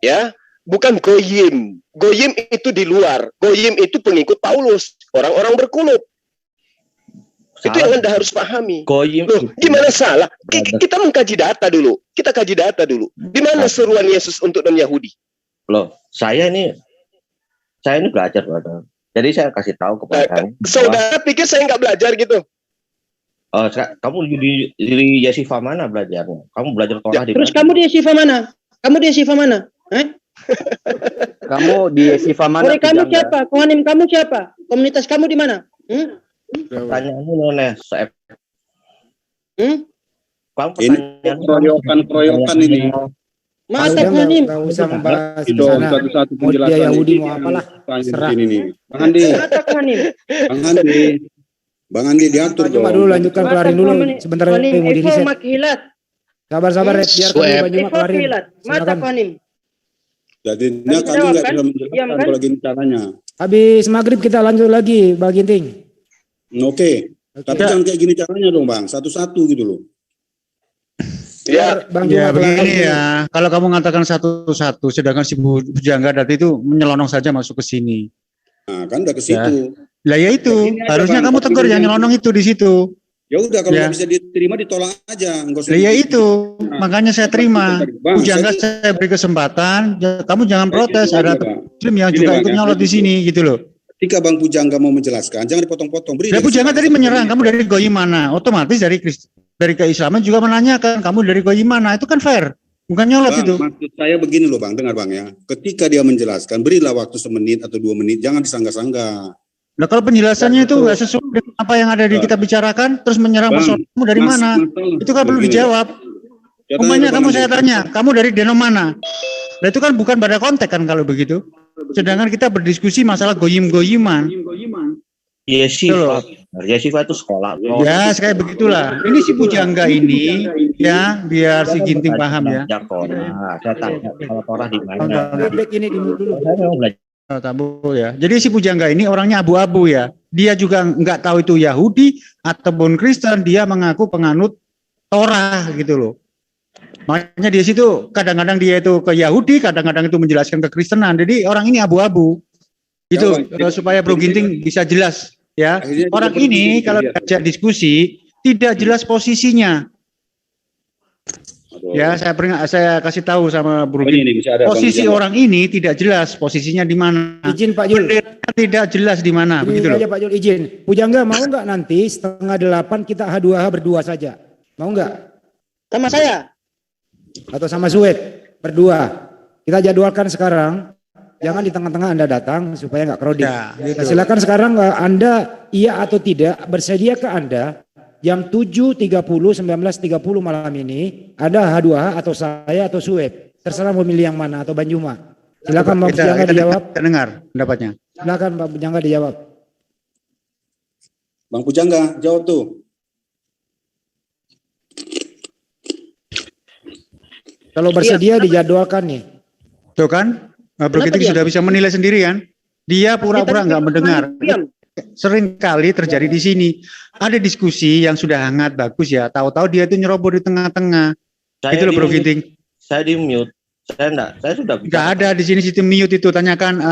Ya, bukan goyim. Goyim itu di luar. Goyim itu pengikut Paulus, orang-orang berkulit. Itu yang Anda harus pahami. Goyim. Loh, gimana salah? Kita mengkaji data dulu. Kita kaji data dulu. Di mana seruan Yesus untuk non-Yahudi? Loh, saya ini belajar, brother. Jadi saya kasih tahu kepada saudara pikir saya nggak belajar gitu? Kamu di Yesifa mana belajarnya? Kamu belajar Torah di mana? Terus kamu di Yesifa mana? Kamu di Yesifa mana? Kamu di Yesifa mana? Kamu siapa? Kohanim kamu siapa? Komunitas kamu di mana? Pertanyaanmu Nona, Ini keroyokan ini. Mata Kohanim. Nggak usah membahas di Dong, sana. satu-satu Mau dia penjelasan Yahudi ini. mau apalah. Serah. Ini nih. Bang Andi diatur dong. Coba dulu lanjutkan, kelarin dulu. Sebentar lagi mau di reset. Sabar, biar kami banyak kelarin. Mata Kohanim. Jadinya kami nggak bisa menjelaskan kalau gini caranya. Habis maghrib kita lanjut lagi, Bang Ginting. Oke. Tapi jangan kayak gini caranya dong, Bang. Satu-satu gitu loh. Ya, begini ya. Kalau kamu mengatakan satu-satu, sedangkan si Bujangga Dati itu menyelonong saja masuk ke sini. Nah, kan udah ke situ. Lah ya itu, harusnya kamu tegur yang nyelonong itu di situ. Ya udah, kalau nggak bisa diterima ditolak aja. Ya itu, makanya saya terima. Bujangga saya beri kesempatan, kamu jangan protes. Ada muslim yang juga ikut nyolot di sini gitu loh. Ketika Bang Pujangga mau menjelaskan, jangan dipotong-potong. Pujangga tadi menyerang, kamu dari goyim mana? Otomatis dari keislaman juga menanyakan, kamu dari goyim mana? Itu kan fair, bukan nyolot Bang, itu. maksud saya begini loh Bang, dengar Bang ya. Ketika dia menjelaskan, berilah waktu 1 menit atau 2 menit, jangan disangga-sangga. Nah kalau penjelasannya itu nggak sesuai dengan apa yang ada di kita bicarakan, terus menyerang persoalan kamu dari mana? Itu kan perlu dijawab. Umpamanya kamu saya tanya, kamu dari denom mana? Nah itu kan bukan pada konteks kan kalau begitu. Sedangkan kita berdiskusi masalah goyim-goyiman. Yesifa itu sekolah. Ya, kayak begitulah. Ini si Pujangga ini, ya, biar si Ginting paham ya. Saya tanya kalau Torah di mana? Ini dulu. Tabu ya. Jadi si Pujangga ini orangnya abu-abu ya. Dia juga nggak tahu itu Yahudi ataupun Kristen. Dia mengaku penganut Torah gitu loh. Makanya di situ kadang-kadang dia itu ke Yahudi, kadang-kadang itu menjelaskan ke Kristenan. Jadi orang ini abu-abu. Itu supaya Bro Ginting bisa jelas ya. Orang ini kalau diajak diskusi tidak jelas posisinya. Ya, saya kasih tahu sama Bro Ginting. Posisi orang ini tidak jelas posisinya di mana. Izin Pak Jul. Tidak jelas di mana. Begitu loh. Pak Jul izin. Pujangga mau nggak nanti 7:30 kita H2H berdua saja? Mau nggak? Sama saya. Atau sama Suet berdua. Kita jadwalkan sekarang. Jangan di tengah-tengah Anda datang supaya nggak crowded. Ya, gitu. Nah, silakan sekarang Anda iya atau tidak bersedia ke Anda jam 7.30 19.30 malam ini ada H2H atau saya atau Suet. Terserah mau milih yang mana atau Banjuma. Silakan Bang Pujangga dijawab. Kita dengar pendapatnya. Silakan Bang Pujangga dijawab. Bang Pujangga jawab tuh. Kalau bersedia dijadwalkan nih. Tuh kan, Bro Ginting sudah bisa menilai sendiri kan. Dia pura-pura nggak mendengar. Sering kali terjadi di sini. Ada diskusi yang sudah hangat bagus ya. Tahu-tahu dia itu nyerobot di tengah-tengah. Itu loh Bro Ginting. Saya di mute. Saya sudah. Nggak ada di sini sistem mute itu. Tanyakan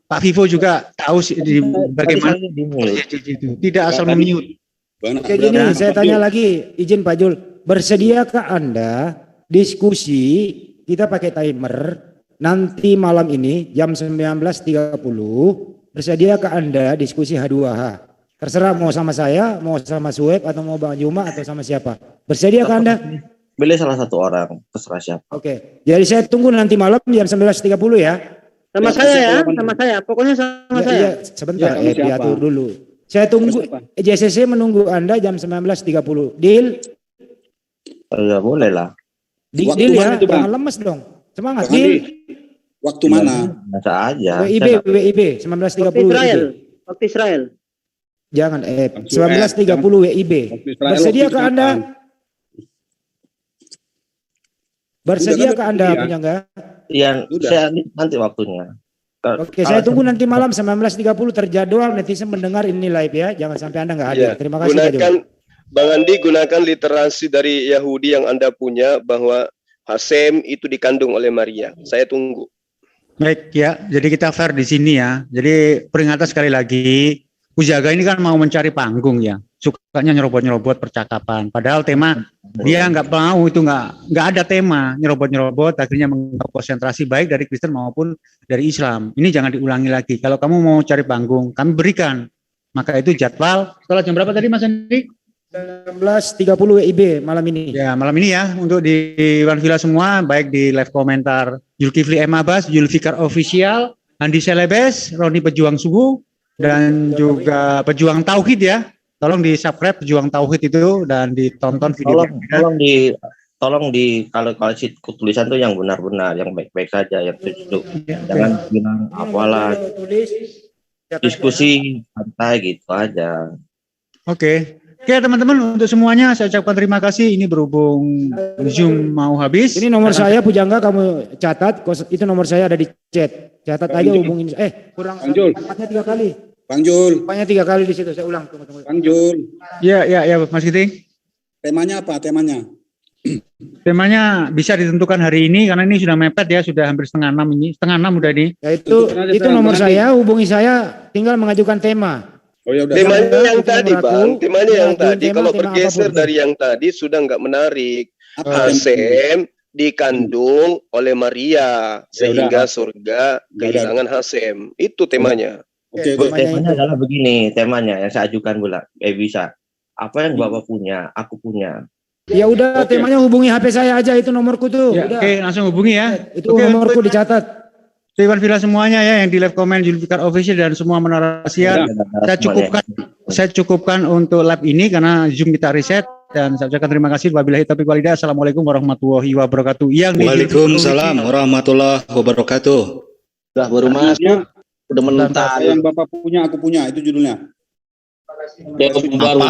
Pak Vivo juga tahu bagaimana. Tidak asal mute. Oke gini, saya tanya lagi, izin Pak Jul, bersediakah Anda diskusi kita pakai timer nanti malam ini jam 19.30 bersediakah Anda diskusi H2H? Terserah mau sama saya, mau sama Sueb atau mau Bang Juma atau sama siapa. Bersediakah Anda? Pilih salah satu orang, terserah siapa. Oke. Jadi saya tunggu nanti malam jam 19.30 ya. Sama saya ya, sama saya. Pokoknya sama saya. Iya, sebentar diatur dulu. Saya tunggu JCC menunggu Anda jam 19.30. Deal? Ya boleh lah. Deal ya, jangan lemes dong. Semangat, deal. Waktu mana? Biasa aja. Waktu 1930 Israel. WIB. Waktu Israel. Jangan 1930 WIB. Bersediakah Anda? Bersediakah Anda punya enggak? Iya, saya nanti waktunya. Oke, saya tunggu nanti malam 19.30 terjadwal, netizen mendengar ini live ya. Jangan sampai Anda nggak hadir. Terima kasih. Gunakan, Bang Andi, gunakan literasi dari Yahudi yang Anda punya bahwa Hasem itu dikandung oleh Maria. Saya tunggu. Baik ya, jadi kita fair di sini ya. Jadi peringatan sekali lagi, Pujaga ini kan mau mencari panggung ya. Sukanya nyerobot-nyerobot percakapan. Padahal tema dia nggak mau, itu nggak ada tema nyerobot-nyerobot. Akhirnya mengkonsentrasi baik dari Kristen maupun dari Islam. Ini jangan diulangi lagi. Kalau kamu mau cari panggung, kami berikan. Maka itu jadwal. Setelah jam berapa tadi Mas Andi? 19.30 WIB malam ini. Ya malam ini ya untuk di One Villa semua, baik di live komentar Zulkifli M. Abbas, Zulfikar Official, Andi Selebes, Roni Pejuang Suhu, dan juga Pejuang Tauhid ya. Tolong di subscribe Pejuang Tauhid itu dan ditonton video. Tolong di kalau tulisan tuh yang benar-benar, yang baik-baik saja, yang sejuk. Jangan bilang apalah diskusi santai gitu aja. Oke, teman-teman, untuk semuanya saya ucapkan terima kasih. Ini berhubung Zoom mau habis. Ini nomor saya Pujangga, kamu catat. Itu nomor saya ada di chat. Catat aja, hubungin. Kurang tempatnya 3 kali. Bang Jul. Tempatnya 3 kali di situ. Saya ulang. Tunggu. Bang Jul. Ya, Mas Giting. Temanya apa? Temanya bisa ditentukan hari ini karena ini sudah mepet ya, sudah hampir setengah 6 ini. Setengah 6 udah nih. Ya itu nomor saya, hubungi saya, tinggal mengajukan tema. Oh ya udah. Temanya yang tadi, Bang. Temanya yang tadi. Kalau bergeser dari yang tadi sudah nggak menarik. Hasem dikandung oleh Maria sehingga surga kehilangan Hasem. Itu temanya. Oke. Temanya adalah begini, temanya yang saya ajukan bisa. Apa yang Bapak punya, aku punya. Ya udah, temanya hubungi HP saya aja, itu nomorku tuh. Ya, udah. Oke, langsung hubungi ya. Itu nomorku dicatat. Iwan Villa semuanya ya yang di live comment Zulfikar Official dan semua menarasian. Saya cukupkan untuk live ini karena Zoom kita reset dan saya ucapkan terima kasih. Wabillahi taufiq wal hidayah. Assalamualaikum warahmatullahi wabarakatuh. Waalaikumsalam warahmatullahi wabarakatuh. Udah baru masuk. Udah menentar. Yang Bapak punya, aku punya. Itu judulnya. Baru